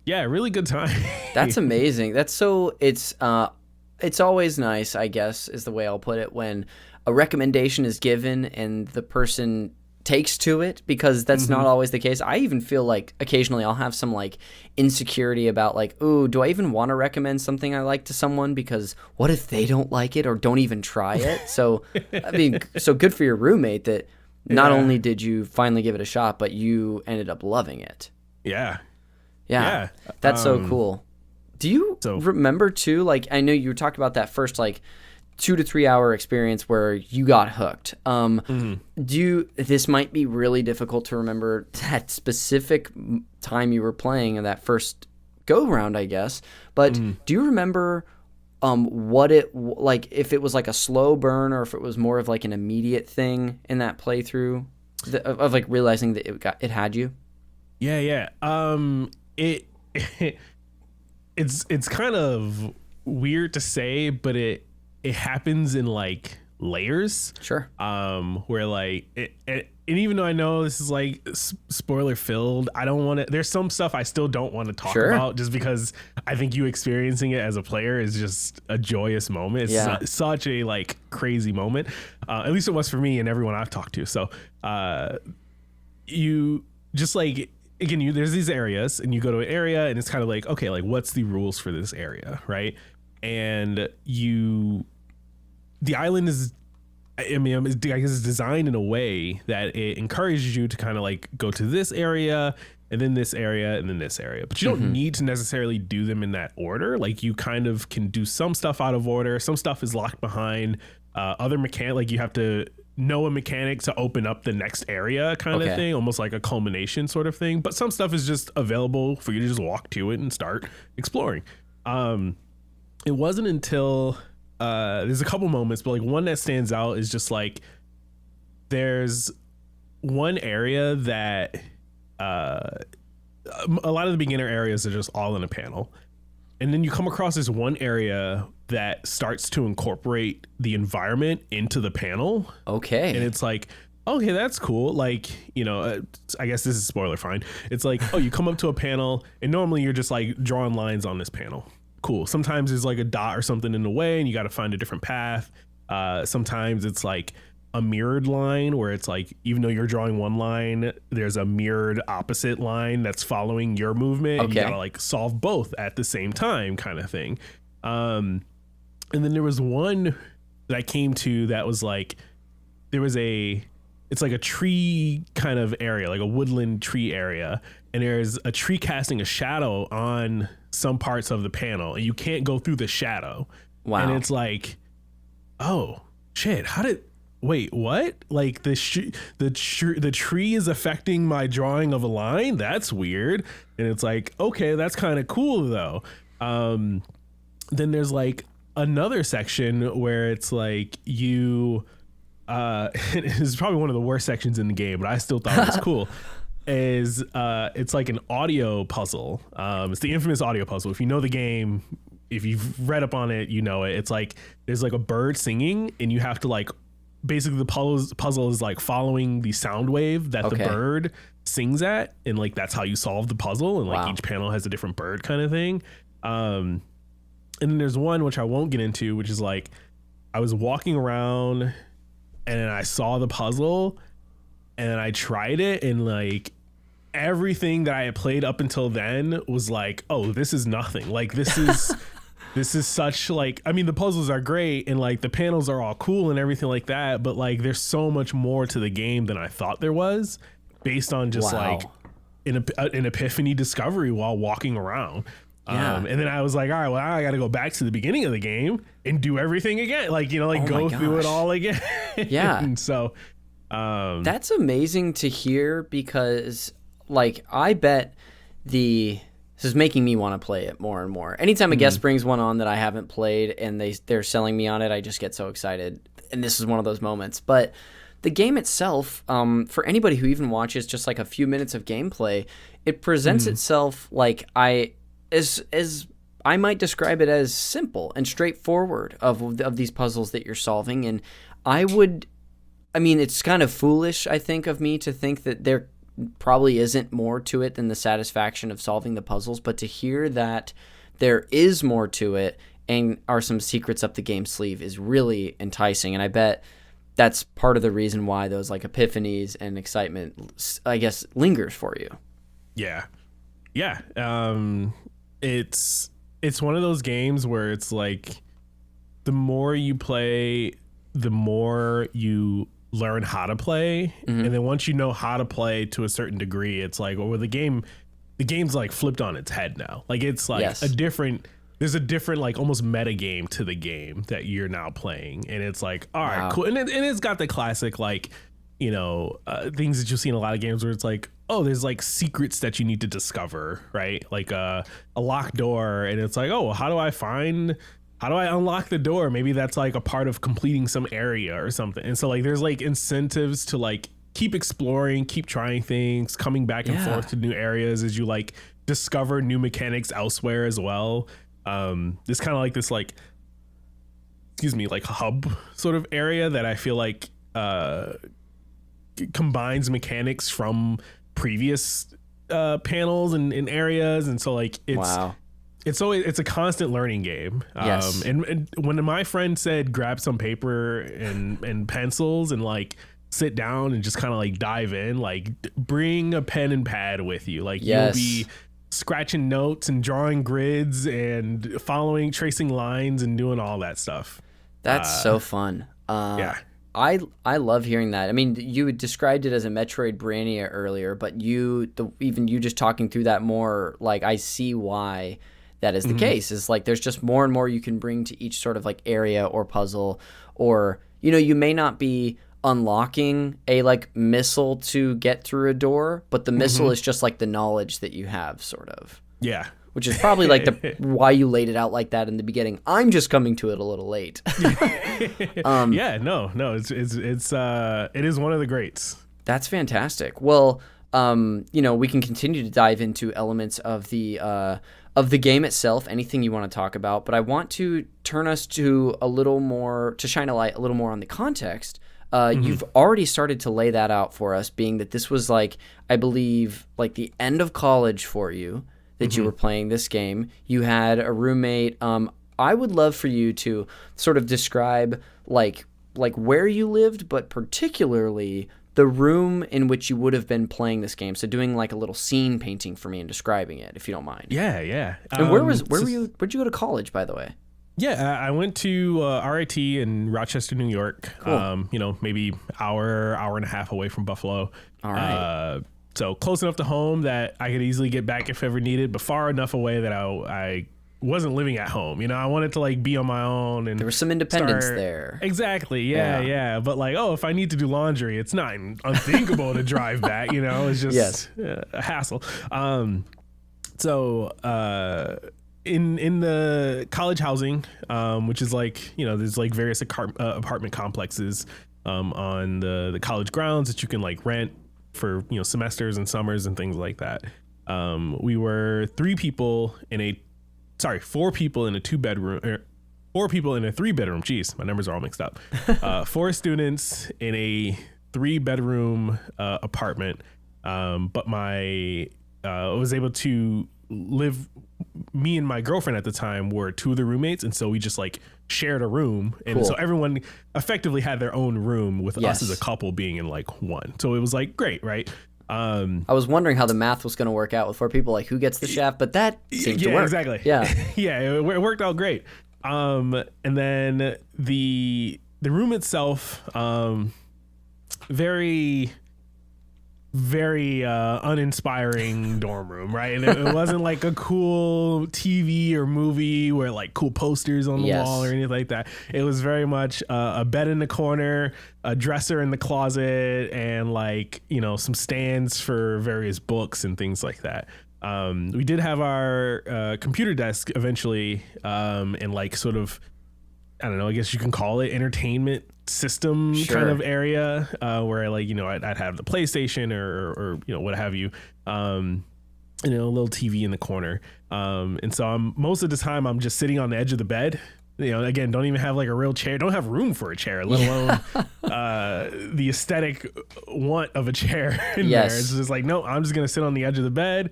really good time. That's amazing. It's always nice, I guess, is the way I'll put it, when a recommendation is given and the person takes to it, because that's not always the case. I even feel like occasionally I'll have some like insecurity about like, ooh, do I even want to recommend something I like to someone, because what if they don't like it or don't even try it? So I mean, so good for your roommate that not only did you finally give it a shot, but you ended up loving it. Yeah. That's so cool. Do you remember too, like, I know you talked about that first like 2 to 3 hour experience where you got hooked. This might be really difficult to remember that specific time you were playing in that first go round, I guess, but do you remember what it like, if it was like a slow burn or if it was more of like an immediate thing in that playthrough of like realizing that it had you? It's kind of weird to say, but it happens in like layers. Sure. Where like and even though I know this is like spoiler filled, I don't want to. There's some stuff I still don't want to talk about, just because I think you experiencing it as a player is just a joyous moment. It's such a like crazy moment. At least it was for me and everyone I've talked to. So you just like. Again, there's these areas, and you go to an area, and it's kind of like, okay, like what's the rules for this area, right? And the island is, I guess, it's designed in a way that it encourages you to kind of like go to this area, and then this area, and then this area. But you don't need to necessarily do them in that order. Like you kind of can do some stuff out of order. Some stuff is locked behind other mechanic. Like you have to know a mechanic to open up the next area kind of thing, almost like a culmination sort of thing. But some stuff is just available for you to just walk to it and start exploring. It wasn't until there's a couple moments, but like one that stands out is just like there's one area that a lot of the beginner areas are just all in a panel. And then you come across this one area that starts to incorporate the environment into the panel. Okay. And it's like, okay, that's cool. Like, I guess this is spoiler fine. It's like, you come up to a panel and normally you're just like drawing lines on this panel. Cool. Sometimes there's like a dot or something in the way and you got to find a different path. Sometimes it's like a mirrored line where it's like, even though you're drawing one line, there's a mirrored opposite line that's following your movement. Okay. And you gotta like solve both at the same time kind of thing. And then there was one that I came to that was like, it's like a tree kind of area, like a woodland tree area. And there's a tree casting a shadow on some parts of the panel and you can't go through the shadow. Wow. And it's like, oh shit, wait, what? Like the tree is affecting my drawing of a line? That's weird. And it's like, okay, that's kind of cool though. Then there's like another section where it's like you, this is probably one of the worst sections in the game, but I still thought it was cool. It's like an audio puzzle. It's the infamous audio puzzle. If you know the game, if you've read up on it, you know it. It's like there's like a bird singing, and you have to like basically the puzzle is like following the sound wave that the bird sings at, and like that's how you solve the puzzle, and like each panel has a different bird kind of thing. And then there's one which I won't get into, which is like I was walking around and then I saw the puzzle and then I tried it, and like everything that I had played up until then was like, oh, this is nothing. Like this is this is such like, I mean, the puzzles are great and like the panels are all cool and everything like that, but like there's so much more to the game than I thought there was, based on just like an epiphany discovery while walking around. And then I was like, all right, well, I got to go back to the beginning of the game and do everything again. Like, you know, like go through it all again. And so that's amazing to hear, because like I bet this is making me want to play it more and more. Anytime a guest brings one on that I haven't played and they're selling me on it, I just get so excited. And this is one of those moments. But the game itself, for anybody who even watches just like a few minutes of gameplay, it presents itself like as I might describe it as simple and straightforward of these puzzles that you're solving. And I mean, it's kind of foolish, I think, of me to think that there probably isn't more to it than the satisfaction of solving the puzzles, but to hear that there is more to it and are some secrets up the game sleeve is really enticing. And I bet that's part of the reason why those like epiphanies and excitement, I guess, lingers for you. Yeah. It's one of those games where it's like the more you play, the more you learn how to play. And then once you know how to play to a certain degree, it's like, well, the game's like flipped on its head now. Like it's like there's a different like almost meta game to the game that you're now playing. And it's like, all right, cool. And it's got the classic, like, you know, things that you see in a lot of games where it's like, oh, there's like secrets that you need to discover, right? Like a locked door, and it's like, oh, how do I unlock the door? Maybe that's like a part of completing some area or something. And so like there's like incentives to like keep exploring, keep trying things, coming back and forth to new areas as you like discover new mechanics elsewhere as well. It's kind of like this like, like hub sort of area that I feel like combines mechanics from previous panels and areas. And so like it's a constant learning game. And when my friend said grab some paper and pencils and like sit down and just kind of like dive in, like bring a pen and pad with you. Like you'll be scratching notes and drawing grids and tracing lines and doing all that stuff. That's so fun. I love hearing that. I mean, you described it as a Metroidvania earlier, but even you just talking through that more, like I see why that is the case. Is like there's just more and more you can bring to each sort of like area or puzzle, or you know, you may not be unlocking a like missile to get through a door, but the missile is just like the knowledge that you have, sort of. Yeah. Which is probably like why you laid it out like that in the beginning. I'm just coming to it a little late. It is one of the greats. That's fantastic. Well, you know, we can continue to dive into elements of the game itself, anything you want to talk about, but I want to turn us to shine a light a little more on the context. You've already started to lay that out for us, being that this was like, I believe, like the end of college for you, that you were playing this game. You had a roommate. I would love for you to sort of describe like where you lived, but particularly the room in which you would have been playing this game. So doing like a little scene painting for me and describing it, if you don't mind. Yeah. And where'd you go to college, by the way? Yeah, I went to RIT in Rochester, New York. Cool. You know, maybe hour and a half away from Buffalo. All right. So close enough to home that I could easily get back if ever needed, but far enough away that I wasn't living at home. You know, I wanted to like be on my own, and there was some independence there. Exactly. Yeah. But like, if I need to do laundry, it's not unthinkable to drive back. You know, it's just a hassle. So in the college housing, which is like, you know, there's like various apartment complexes on the college grounds that you can like rent for, you know, semesters and summers and things like that. We were 3 people in a 4 people in a 2-bedroom, 4 people in a 3-bedroom. Jeez, my numbers are all mixed up. 4 students in a 3-bedroom apartment. But I was able to live. Me and my girlfriend at the time were 2 of the roommates, and so we just like shared a room, and so everyone effectively had their own room with us as a couple being in like one. So it was like great, right? I was wondering how the math was going to work out with 4 people, like who gets the shaft, but that seems to work. Exactly. Yeah, it worked out great. And then the room itself, very uninspiring dorm room, right? And it wasn't like a cool TV or movie where like cool posters on the wall or anything like that. It was very much a bed in the corner, a dresser in the closet, and like, you know, some stands for various books and things like that. We did have our computer desk eventually, and like sort of, I don't know, I guess you can call it entertainment system kind of area, where like, you know, I'd have the PlayStation or you know, what have you, you know, a little TV in the corner. And so most of the time I'm just sitting on the edge of the bed, you know, again, don't even have like a real chair, don't have room for a chair, let alone the aesthetic want of a chair in there. It's just like, no, I'm just going to sit on the edge of the bed,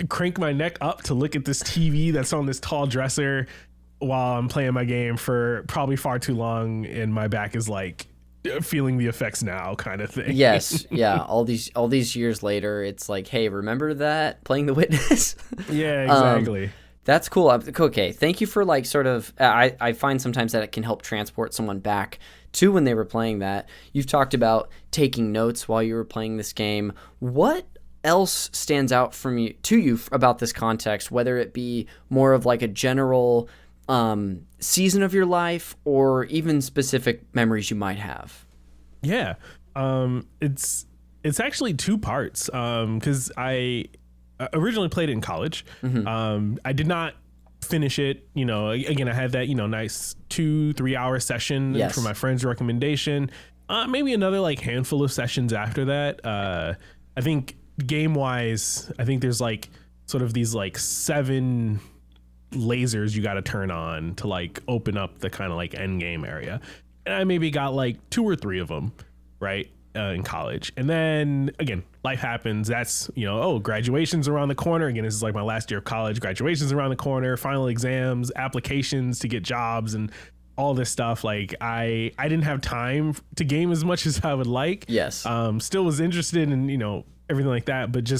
crank my neck up to look at this TV that's on this tall dresser while I'm playing my game for probably far too long, and my back is like feeling the effects now kind of thing. Yes. Yeah. All these years later, it's like, hey, remember that playing The Witness? Yeah, exactly. That's cool. Okay. Thank you for like sort of, I find sometimes that it can help transport someone back to when they were playing that. You've talked about taking notes while you were playing this game. What else stands out to you about this context, whether it be more of like a general season of your life or even specific memories you might have? Yeah. It's actually 2 parts. Cause I originally played it in college. Mm-hmm. I did not finish it. You know, again, I had that, you know, nice 2-3 hour session for my friend's recommendation. Maybe another like handful of sessions after that. I think game wise, I think there's like sort of these like 7 lasers you got to turn on to like open up the kind of like end game area, and I maybe got like 2 or 3 of them right in college. And then again, life happens. That's, you know, graduation's around the corner. Again, this is like my last year of college. Graduation's around the corner, final exams, applications to get jobs, and all this stuff. Like I didn't have time to game as much as I would like. Still was interested in, you know, everything like that, but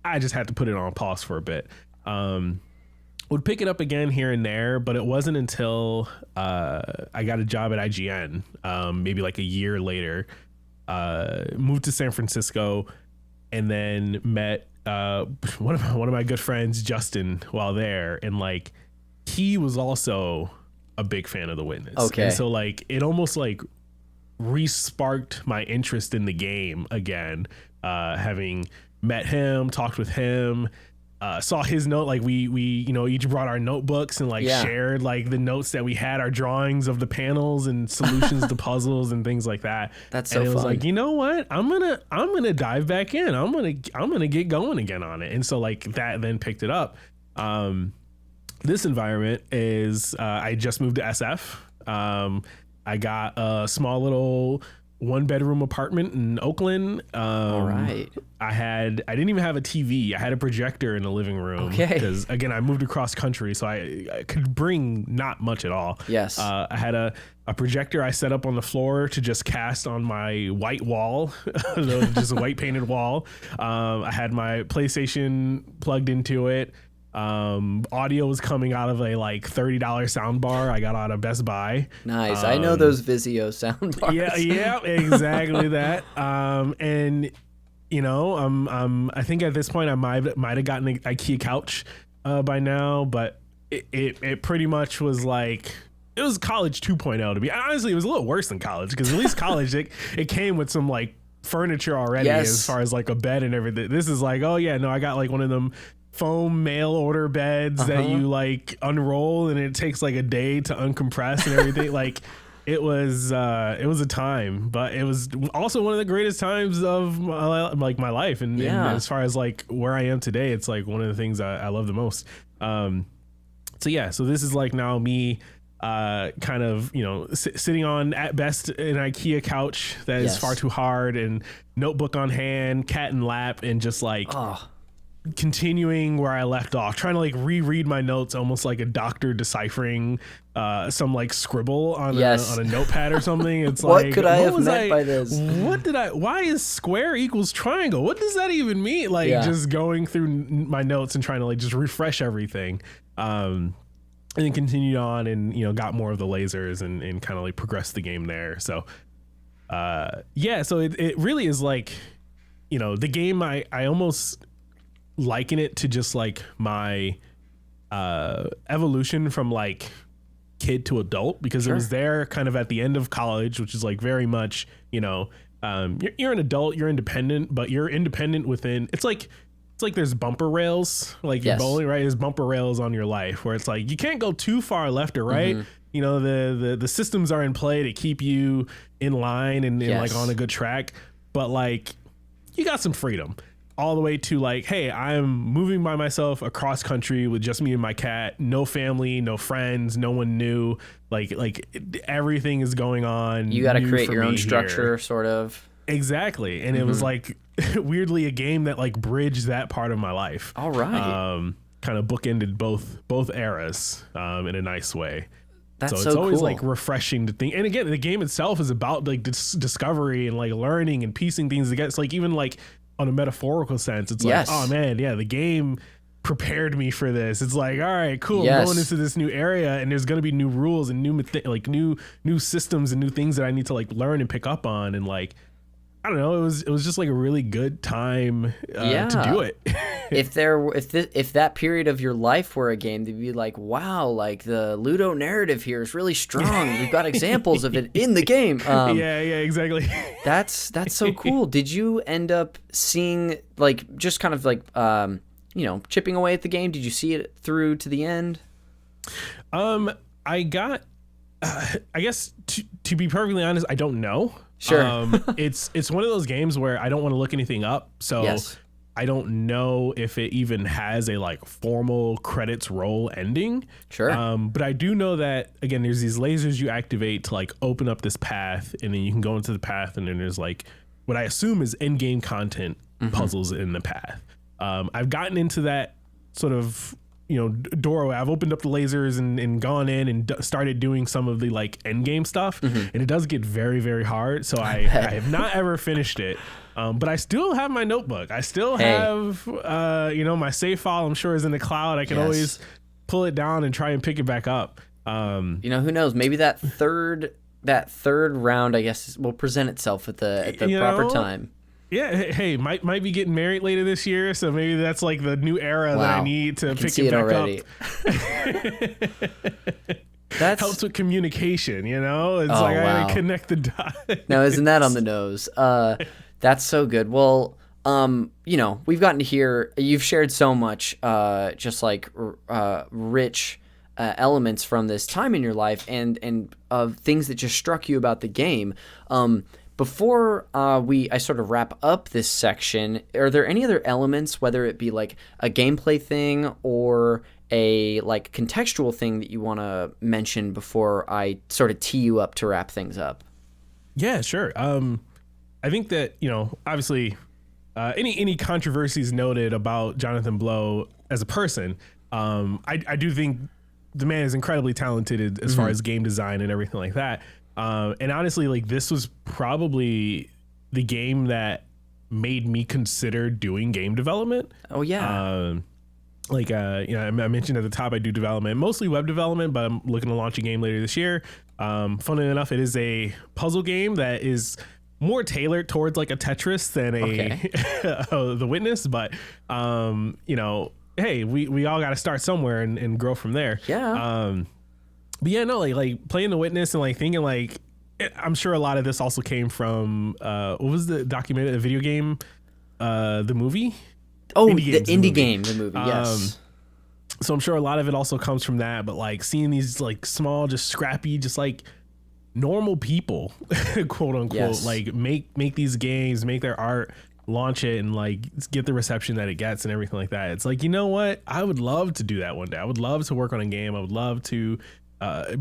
I just had to put it on pause for a bit. Would pick it up again here and there, but it wasn't until I got a job at IGN, maybe like a year later, moved to San Francisco, and then met one of my good friends, Justin, while there, and like he was also a big fan of The Witness. Okay, and so like it almost like re-sparked my interest in the game again, having met him, talked with him. Saw his note, like we you know, each brought our notebooks and like shared like the notes that we had, our drawings of the panels and solutions to puzzles and things like that. That's so fun. And it was like, you know what, I'm gonna dive back in. I'm gonna get going again on it. And so like that then picked it up. This environment is I just moved to SF. I got a small little 1-bedroom apartment in Oakland. All right. I didn't even have a TV. I had a projector in the living room. Okay. Because again, I moved across country, so I could bring not much at all. Yes. I had a projector I set up on the floor to just cast on my white wall, just a white painted wall. I had my PlayStation plugged into it. Audio was coming out of a like $30 sound bar I got out of Best Buy. Nice. I know those Vizio sound bars. Yeah, exactly that. And you know, I think at this point I might have gotten an IKEA couch by now, but it pretty much was like, it was college 2.0 to be. Honestly, it was a little worse than college, because at least college it came with some like furniture already, as far as like a bed and everything. This is like, oh yeah, no, I got like one of them foam mail order beds that you like unroll and it takes like a day to uncompress and everything. Like it was a time, but it was also one of the greatest times of my life. And as far as like where I am today, it's like one of the things I love the most. So yeah, so this is like now me kind of, sitting on at best an IKEA couch that is far too hard, and notebook on hand, cat in lap, and just like continuing where I left off, trying to like reread my notes almost like a doctor deciphering some like scribble on a notepad or something. It's what like, could I have meant by this? Why is square equals triangle? What does that even mean? Like just going through my notes and trying to like just refresh everything. And then continued on and, got more of the lasers and kind of like progressed the game there. So, so it really is like, the game, I almost liken it to just like my evolution from like kid to adult, because it was there kind of at the end of college, which is like very much, you're an adult, you're independent, but you're independent within, it's like there's bumper rails, like you're bowling, right? There's bumper rails on your life where it's like you can't go too far left or right. The systems are in play to keep you in line and like on a good track, but like you got some freedom all the way to like, hey, I'm moving by myself across country with just me and my cat, no family, no friends, no one new, like everything is going on. You got to create your own structure, sort of. Exactly. And it was like weirdly a game that like bridged that part of my life. All right. Kind of bookended both eras in a nice way. That's so it's always like refreshing to think. And again, the game itself is about like discovery and like learning and piecing things together. It's like even like on a metaphorical sense, it's like, oh man, yeah, the game prepared me for this. It's like, all right, cool. I'm going into this new area and there's going to be new rules and new systems and new things that I need to like learn and pick up on. And like, I don't know. It was just like a really good time to do it. if that period of your life were a game, they'd be like, wow, like the Ludo narrative here is really strong. We've got examples of it in the game. Yeah, exactly. That's so cool. Did you end up seeing like just kind of like chipping away at the game? Did you see it through to the end? I got. I guess to be perfectly honest, I don't know. Sure. It's one of those games where I don't want to look anything up. So I don't know if it even has a like formal credits roll ending. Sure. But I do know that, again, there's these lasers you activate to like open up this path, and then you can go into the path, and then there's like what I assume is in-game content puzzles in the path. I've gotten into that sort of doorway. I've opened up the lasers and gone in and started doing some of the like end game stuff, and it does get very, very hard. So I have not ever finished it, but I still have my notebook. I still have my save file. I'm sure is in the cloud. I can always pull it down and try and pick it back up. Who knows? Maybe that third round, I guess, will present itself at the proper time. Yeah, hey, might be getting married later this year, so maybe that's like the new era that I need to pick it back up. That helps with communication, It's I gotta connect the dots. Now, isn't that on the nose? That's so good. Well, we've gotten to hear, you've shared so much, just like rich elements from this time in your life and of things that just struck you about the game. Before I sort of wrap up this section, are there any other elements, whether it be like a gameplay thing or a like contextual thing that you want to mention before I sort of tee you up to wrap things up? Yeah, sure. I think that, obviously any controversies noted about Jonathan Blow as a person, I do think the man is incredibly talented as far as game design and everything like that. And honestly, like this was probably the game that made me consider doing game development. Oh yeah. I mentioned at the top, I do development, mostly web development, but I'm looking to launch a game later this year. Funnily enough, it is a puzzle game that is more tailored towards like a Tetris than The Witness, but hey, we all got to start somewhere and grow from there. Yeah. But yeah, no, like playing The Witness and like thinking like, I'm sure a lot of this also came from what was the video game, the movie? Oh, the indie game, the movie. Yes. So I'm sure a lot of it also comes from that, but like seeing these like small, just scrappy, just like normal people, quote unquote, like make these games, make their art, launch it and like get the reception that it gets and everything like that. It's like, you know what? I would love to do that one day. I would love to work on a game. I would love to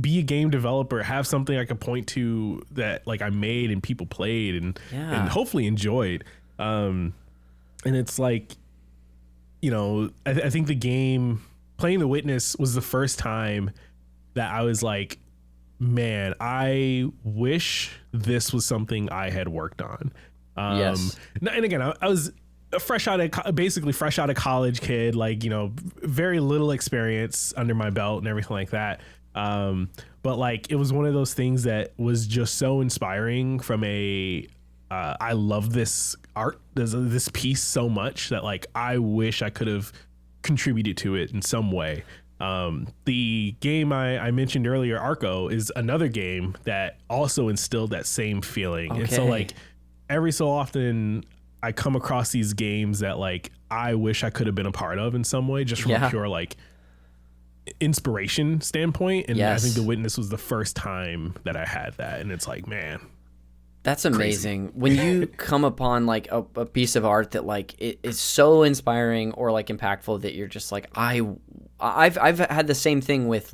be a game developer, have something I could point to that like I made and people played and hopefully enjoyed. And it's like, you know, I think the game playing The Witness was the first time that I was like, man, I wish this was something I had worked on. Yes. And again, I was basically fresh out of college kid, like, you know, very little experience under my belt and everything like that. But like, it was one of those things that was just so inspiring from I love this art, this piece so much that like, I wish I could have contributed to it in some way. The game I mentioned earlier, Arco, is another game that also instilled that same feeling. Okay. And so like every so often I come across these games that like I wish I could have been a part of in some way, just from a pure like inspiration standpoint. And I think The Witness was the first time that I had that. And it's like, man, that's amazing. Crazy. When you come upon like a piece of art that like it is so inspiring or like impactful that you're just like, I've had the same thing with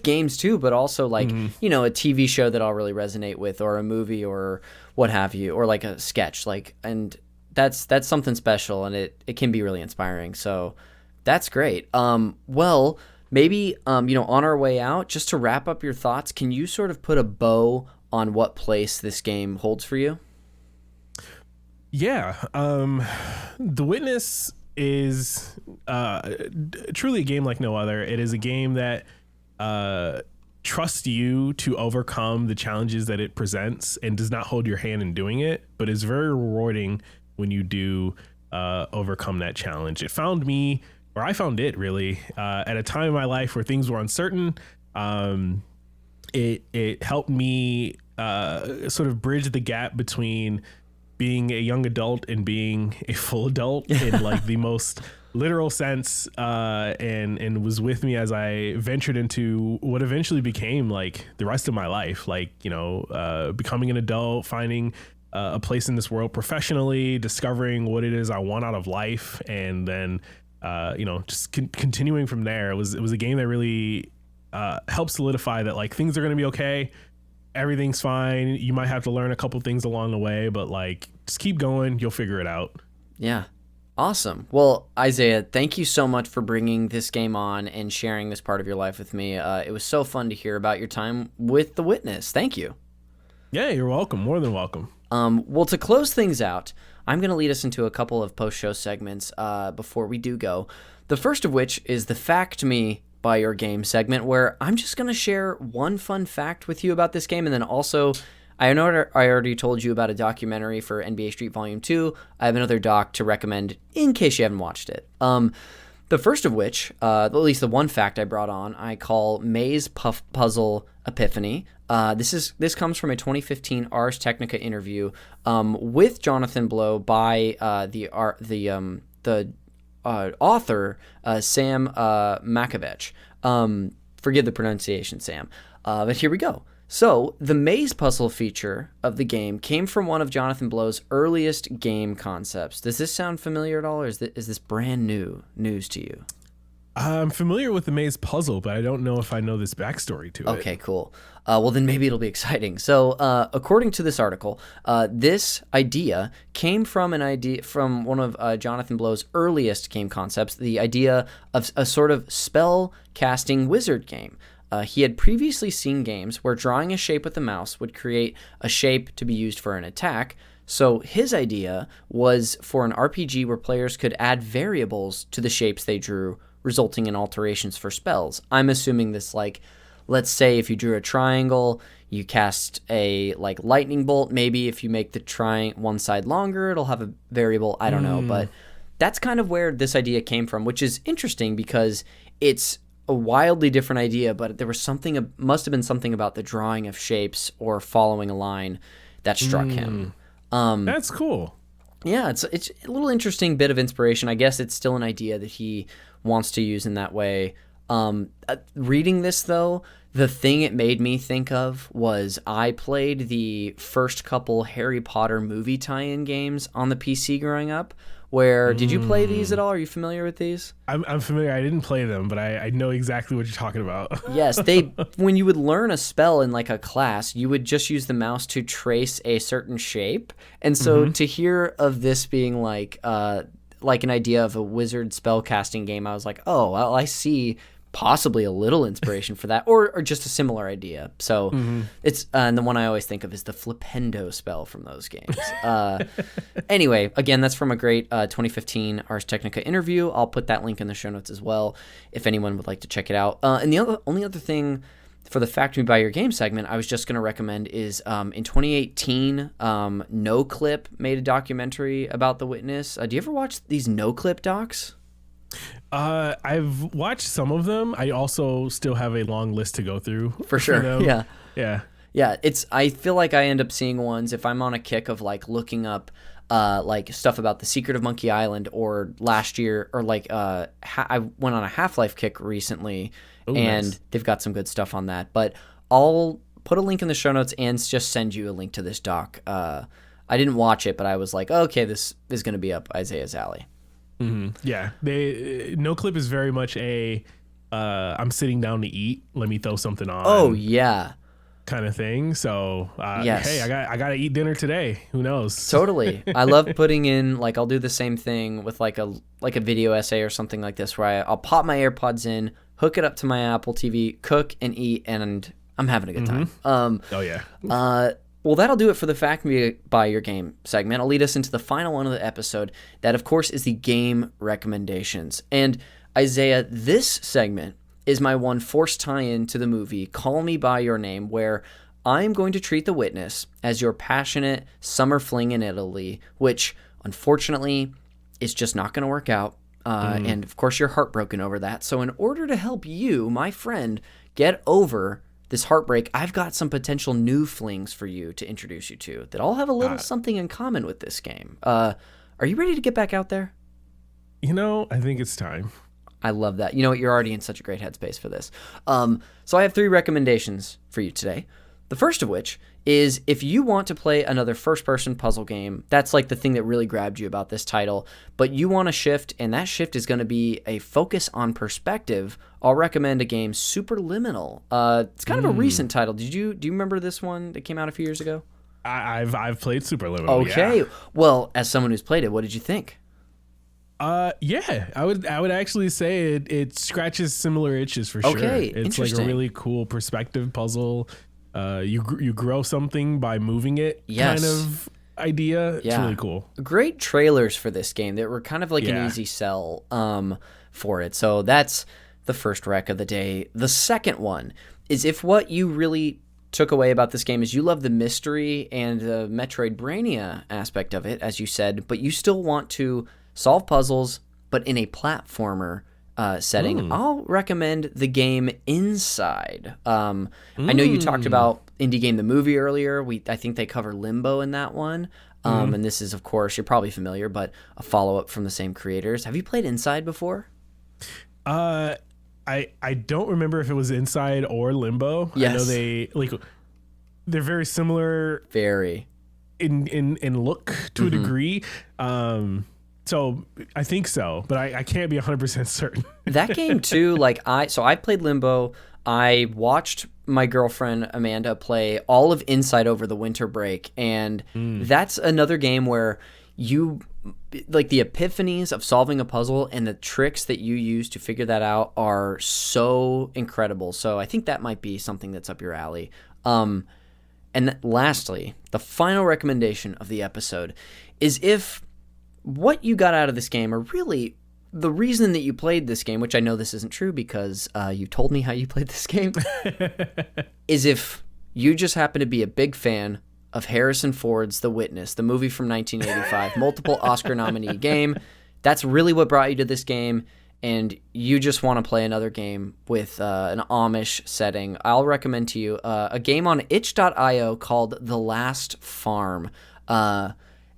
games too, but also like, you know, a TV show that I'll really resonate with, or a movie or what have you, or like a sketch, like, and that's something special, and it can be really inspiring. So that's great. Well, maybe, you know, on our way out, just to wrap up your thoughts, can you sort of put a bow on what place this game holds for you? Yeah. The Witness is truly a game like no other. It is a game that trusts you to overcome the challenges that it presents and does not hold your hand in doing it, but is very rewarding when you do overcome that challenge. It found me, or I found it really, at a time in my life where things were uncertain. It helped me sort of bridge the gap between being a young adult and being a full adult in like the most literal sense, and was with me as I ventured into what eventually became like the rest of my life, like, you know, becoming an adult, finding a place in this world professionally, discovering what it is I want out of life, and then you know, just continuing from there. It was a game that really helped solidify that like things are going to be okay. Everything's fine. You might have to learn a couple things along the way, but like just keep going. You'll figure it out. Yeah. Awesome. Well, Isaiah, thank you so much for bringing this game on and sharing this part of your life with me. It was so fun to hear about your time with The Witness. Thank you. Yeah, you're welcome. More than welcome. Well, to close things out, I'm going to lead us into a couple of post-show segments before we do go. The first of which is the Fact Me by Your Game segment, where I'm just going to share one fun fact with you about this game, and then also, I know I already told you about a documentary for NBA Street Volume 2. I have another doc to recommend in case you haven't watched it. The first of which, at least the one fact I brought on, I call Maze Puzzle Epiphany. This comes from a 2015 Ars Technica interview with Jonathan Blow by the author Sam McCabe. Forgive the pronunciation, Sam. But here we go. So, the maze puzzle feature of the game came from one of Jonathan Blow's earliest game concepts. Does this sound familiar at all, or is this brand new news to you? I'm familiar with the maze puzzle, but I don't know if I know this backstory to it. Okay, cool. Well, then maybe it'll be exciting. So, according to this article, this idea came from one of Jonathan Blow's earliest game concepts, the idea of a sort of spell casting wizard game. He had previously seen games where drawing a shape with the mouse would create a shape to be used for an attack. So his idea was for an RPG where players could add variables to the shapes they drew, resulting in alterations for spells. I'm assuming this, like, let's say if you drew a triangle, you cast a like lightning bolt. Maybe if you make the one side longer, it'll have a variable. I don't know, but that's kind of where this idea came from, which is interesting because it's a wildly different idea, but there was must have been something about the drawing of shapes or following a line that struck him. That's cool. Yeah, it's a little interesting bit of inspiration. I guess it's still an idea that he wants to use in that way. Reading this, though, The thing it made me think of was I played the first couple Harry Potter movie tie-in games on the PC growing up. Did you play these at all? Are you familiar with these? I'm familiar. I didn't play them, but I know exactly what you're talking about. Yes, when you would learn a spell in like a class, you would just use the mouse to trace a certain shape. And so to hear of this being like an idea of a wizard spell casting game, I was like, oh, well, I see possibly a little inspiration for that, or just a similar idea. So it's and the one I always think of is the Flipendo spell from those games. Anyway, again, that's from a great 2015 Ars Technica interview. I'll put that link in the show notes as well if anyone would like to check it out. And the only other thing for the Fact Me By Your Game segment I was just going to recommend is in 2018, No Clip made a documentary about The Witness. Do you ever watch these No Clip docs? I've watched some of them. I also still have a long list to go through. For sure. Yeah. Yeah, I feel like I end up seeing ones if I'm on a kick of like looking up like stuff about The Secret of Monkey Island, or last year, or like I went on a Half-Life kick recently. Ooh, and nice. They've got some good stuff on that. But I'll put a link in the show notes and just send you a link to this doc. I didn't watch it, but I was like, oh, okay, this is going to be up Isaiah's alley. Yeah, No Clip is very much I'm sitting down to eat, let me throw something on. Oh yeah, kind of thing. So yes. Hey, I got to eat dinner today. Who knows? Totally. I love putting in, like, I'll do the same thing with like a video essay or something like this, where I'll pop my AirPods in, hook it up to my Apple TV, cook and eat, and I'm having a good time. Oh yeah. Well, that'll do it for the Fact Me By Your Game segment. I'll lead us into the final one of the episode. That, of course, is the game recommendations. And Isaiah, this segment is my one forced tie-in to the movie Call Me By Your Name, where I'm going to treat The Witness as your passionate summer fling in Italy, which, unfortunately, is just not going to work out. And, of course, you're heartbroken over that. So in order to help you, my friend, get over this heartbreak, I've got some potential new flings for you to introduce you to that all have a little something in common with this game. Are you ready to get back out there? I think it's time. I love that. You know what? You're already in such a great headspace for this. So I have 3 recommendations for you today. The first of which is, if you want to play another first-person puzzle game, that's like the thing that really grabbed you about this title, but you want to shift, and that shift is going to be a focus on perspective, I'll recommend a game, Superliminal. It's kind of a recent title. Do you remember this one that came out a few years ago? I've played Superliminal. Okay. Yeah. Well, as someone who's played it, what did you think? Yeah, I would actually say it scratches similar itches for sure. Okay, it's like a really cool perspective puzzle. You grow something by moving it, yes. kind of idea. It's really cool. Great trailers for this game that were kind of like an easy sell for it. So that's the first rec of the day. The second one is, if what you really took away about this game is you love the mystery and the Metroidvania aspect of it, as you said, but you still want to solve puzzles, but in a platformer setting, I'll recommend the game Inside. I know you talked about Indie Game the Movie earlier. I think they cover Limbo in that one. And this is, of course, you're probably familiar, but a follow-up from the same creators. Have you played Inside before? I don't remember if it was Inside or Limbo. Yes. I know they're very similar. Very. In look to a degree. So I think so, but I can't be 100% certain. That game too, I played Limbo. I watched my girlfriend Amanda play all of Inside over the winter break, and that's another game where you, like, the epiphanies of solving a puzzle and the tricks that you use to figure that out are so incredible. So I think that might be something that's up your alley. And lastly, the final recommendation of the episode is, if what you got out of this game, or really the reason that you played this game, which I know this isn't true because you told me how you played this game, is if you just happen to be a big fan of Harrison Ford's The Witness, the movie from 1985, multiple Oscar nominee game. That's really what brought you to this game, and you just want to play another game with an Amish setting. I'll recommend to you a game on itch.io called The Last Farm.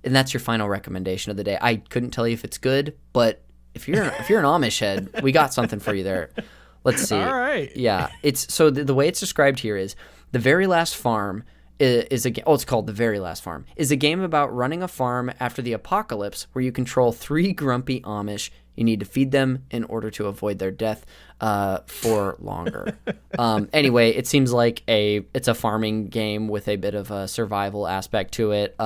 And that's your final recommendation of the day. I couldn't tell you if it's good, but if you're an Amish head, we got something for you there. Let's see. All right. Yeah, it's so the way it's described here is The Very Last Farm is a it's called The Very Last Farm is a game about running a farm after the apocalypse where you control 3 grumpy Amish. You need to feed them in order to avoid their death for longer. Anyway, it seems like it's a farming game with a bit of a survival aspect to it.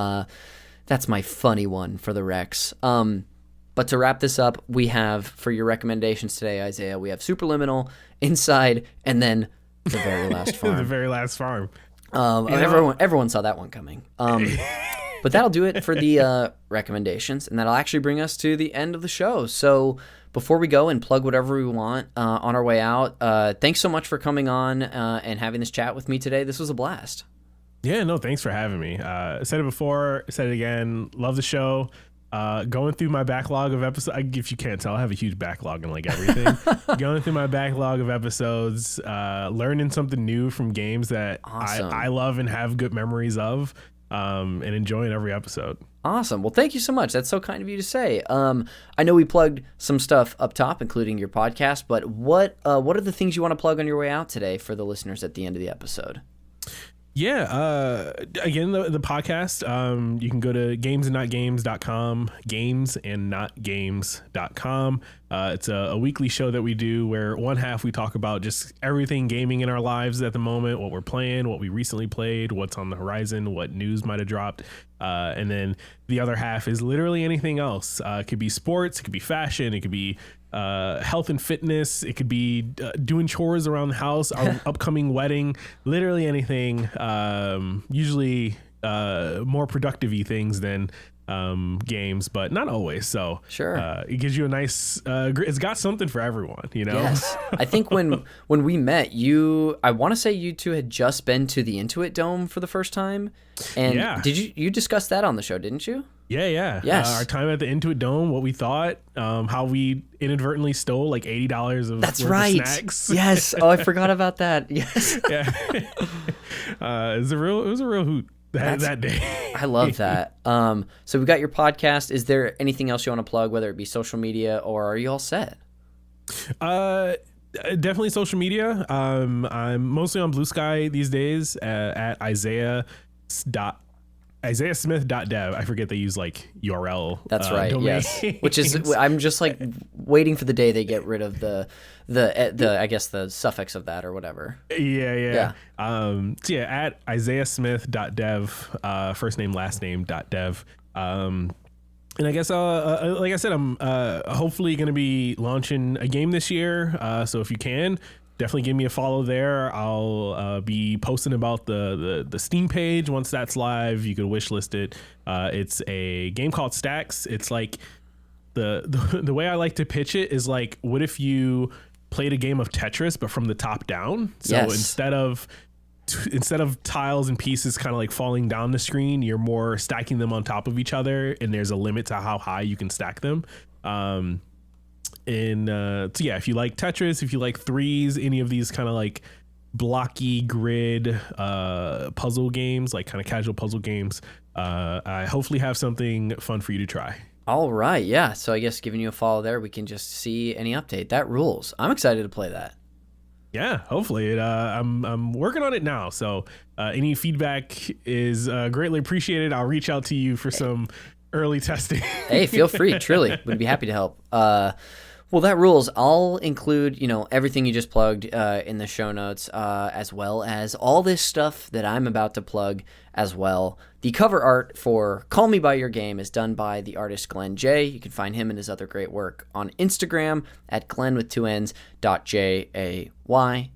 That's my funny one for the Rex. But to wrap this up, we have, for your recommendations today, Isaiah, we have Superliminal, Inside, and then The Very Last Farm. The Very Last Farm. Everyone saw that one coming. But that'll do it for the recommendations, and that'll actually bring us to the end of the show. So before we go and plug whatever we want on our way out, thanks so much for coming on and having this chat with me today. This was a blast. Yeah, no, thanks for having me. Said it before, said it again. Love the show. Going through my backlog of episodes. If you can't tell, I have a huge backlog in like everything. Going through my backlog of episodes, learning something new from games that I love and have good memories of, and enjoying every episode. Awesome. Well, thank you so much. That's so kind of you to say. I know we plugged some stuff up top, including your podcast, but what are the things you want to plug on your way out today for the listeners at the end of the episode? Yeah. Again, the podcast, you can go to gamesandnotgames.com, gamesandnotgames.com. It's a weekly show that we do where one half we talk about just everything gaming in our lives at the moment, what we're playing, what we recently played, what's on the horizon, what news might have dropped. And then the other half is literally anything else. It could be sports, it could be fashion, it could be health and fitness, it could be doing chores around the house, our upcoming wedding, literally anything. Usually more productive-y things than games, but not always. So sure, it gives you a nice it's got something for everyone, you know. Yes. I think when we met, I want to say you two had just been to the Intuit Dome for the first time, and did you discuss that on the show, didn't you? Yeah. Yes. Our time at the Intuit Dome, what we thought, how we inadvertently stole like $80 of That's worth right. of snacks. Yes. Oh, I forgot about that. Yes. Yeah. It was a real hoot that day. I love that. So we got your podcast. Is there anything else you want to plug, whether it be social media, or are you all set? Definitely social media. I'm mostly on Blue Sky these days at isaiahsmith.dev. I forget they use like URL. That's right. Domains. Yes. Which is, I'm just like waiting for the day they get rid of the I guess the suffix of that or whatever. Yeah. So at isaiahsmith.dev, first name, last name .dev. And I guess, like I said, I'm hopefully going to be launching a game this year. So if you can, definitely give me a follow there. I'll be posting about the Steam page once that's live. You can wishlist it. It's a game called Stacks. It's like the way I like to pitch it is like, what if you played a game of Tetris but from the top down? So yes. instead of tiles and pieces kind of like falling down the screen, you're more stacking them on top of each other, and there's a limit to how high you can stack them. So if you like Tetris, if you like threes, any of these kind of like blocky grid puzzle games, like kind of casual puzzle games, I hopefully have something fun for you to try. All right. Yeah. So I guess giving you a follow there, we can just see any update. That rules. I'm excited to play that. Yeah, hopefully. I'm working on it now. So any feedback is greatly appreciated. I'll reach out to you for some early testing. Hey, feel free. Truly. Would be happy to help. Well, that rules. I'll include, everything you just plugged in the show notes, as well as all this stuff that I'm about to plug as well. The cover art for Call Me By Your Game is done by the artist Glenn J. You can find him and his other great work on Instagram at glenn.jay.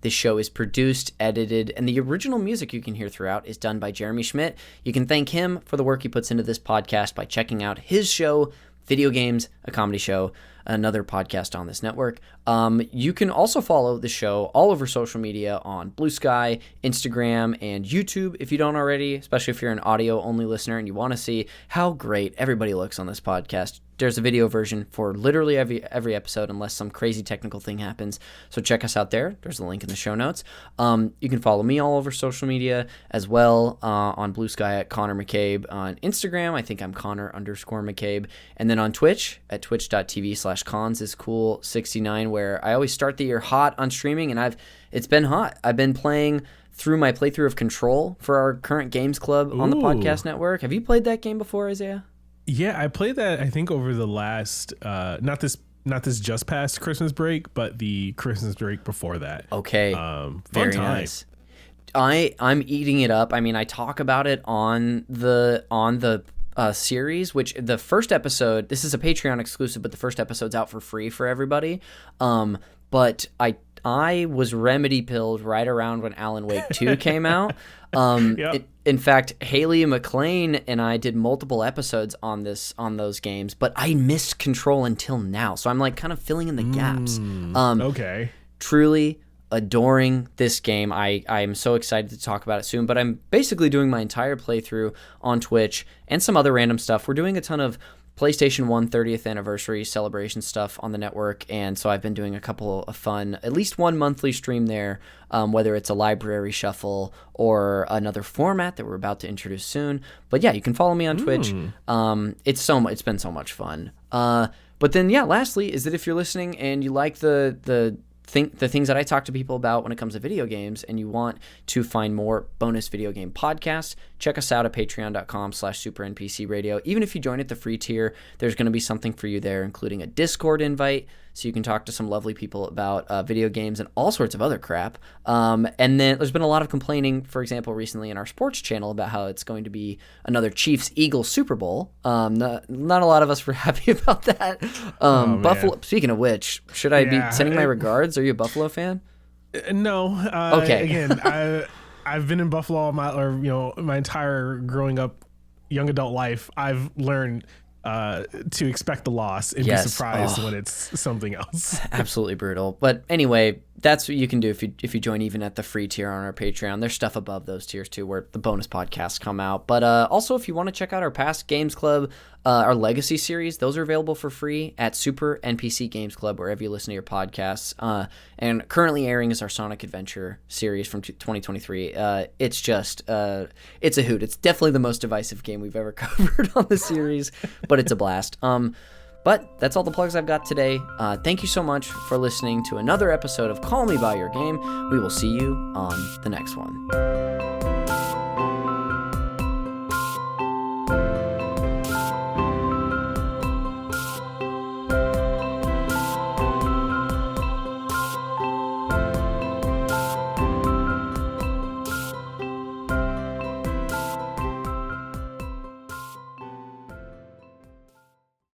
This show is produced, edited, and the original music you can hear throughout is done by Jeremy Schmidt. You can thank him for the work he puts into this podcast by checking out his show, Video Games, a Comedy Show, another podcast on this network. You can also follow the show all over social media on Blue Sky, Instagram, and YouTube if you don't already, especially if you're an audio-only listener and you want to see how great everybody looks on this podcast. There's a video version for literally every episode unless some crazy technical thing happens. So check us out there. There's a link in the show notes. You can follow me all over social media as well, on Blue Sky at Connor McCabe. On Instagram, I think I'm Connor_McCabe. And then on Twitch at twitch.tv/ConnorMcCabe. cons is cool 69, where I always start the year hot on streaming, and it's been hot. I've been playing through my playthrough of Control for our current games club on the podcast network. Have you played that game before, Isaiah? Yeah, I played that, I think, over the last, not this just past Christmas break, but the Christmas break before that. Okay. Very nice. I'm eating it up. I mean, I talk about it on the series, which the first episode, this is a Patreon exclusive, but the first episode's out for free for everybody. But I was remedy pilled right around when Alan Wake 2 came out. In fact, Haley McLean and I did multiple episodes on those games, but I missed Control until now. So I'm like kind of filling in the gaps. Okay. Truly adoring this game. I'm so excited to talk about it soon, but I'm basically doing my entire playthrough on Twitch and some other random stuff. We're doing a ton of PlayStation 1 30th anniversary celebration stuff on the network, and so I've been doing a couple of fun, at least one monthly stream there, whether it's a library shuffle or another format that we're about to introduce soon. But yeah, you can follow me on Twitch. It's been so much fun. But then yeah, lastly is that if you're listening and you like the things that I talk to people about when it comes to video games, and you want to find more bonus video game podcasts, check us out at patreon.com/supernpcradio. Even if you join at the free tier, there's going to be something for you there, including a Discord invite, so you can talk to some lovely people about video games and all sorts of other crap. And then there's been a lot of complaining, for example, recently in our sports channel about how it's going to be another Chiefs-Eagles Super Bowl. Not a lot of us were happy about that. Buffalo. Speaking of which, should I be sending my regards? Are you a Buffalo fan? No. Okay. Again, I've been in Buffalo all my entire growing up, young adult life. I've learned to expect the loss and be surprised when it's something else. Absolutely brutal. But anyway, that's what you can do if you join even at the free tier on our Patreon. There's stuff above those tiers too, where the bonus podcasts come out. But also, if you want to check out our past Games Club, our Legacy series, those are available for free at Super NPC Games Club, wherever you listen to your podcasts. And currently airing is our Sonic Adventure series from 2023. It's just, it's a hoot. It's definitely the most divisive game we've ever covered on the series, but it's a blast. But that's all the plugs I've got today. Thank you so much for listening to another episode of Call Me By Your Game. We will see you on the next one.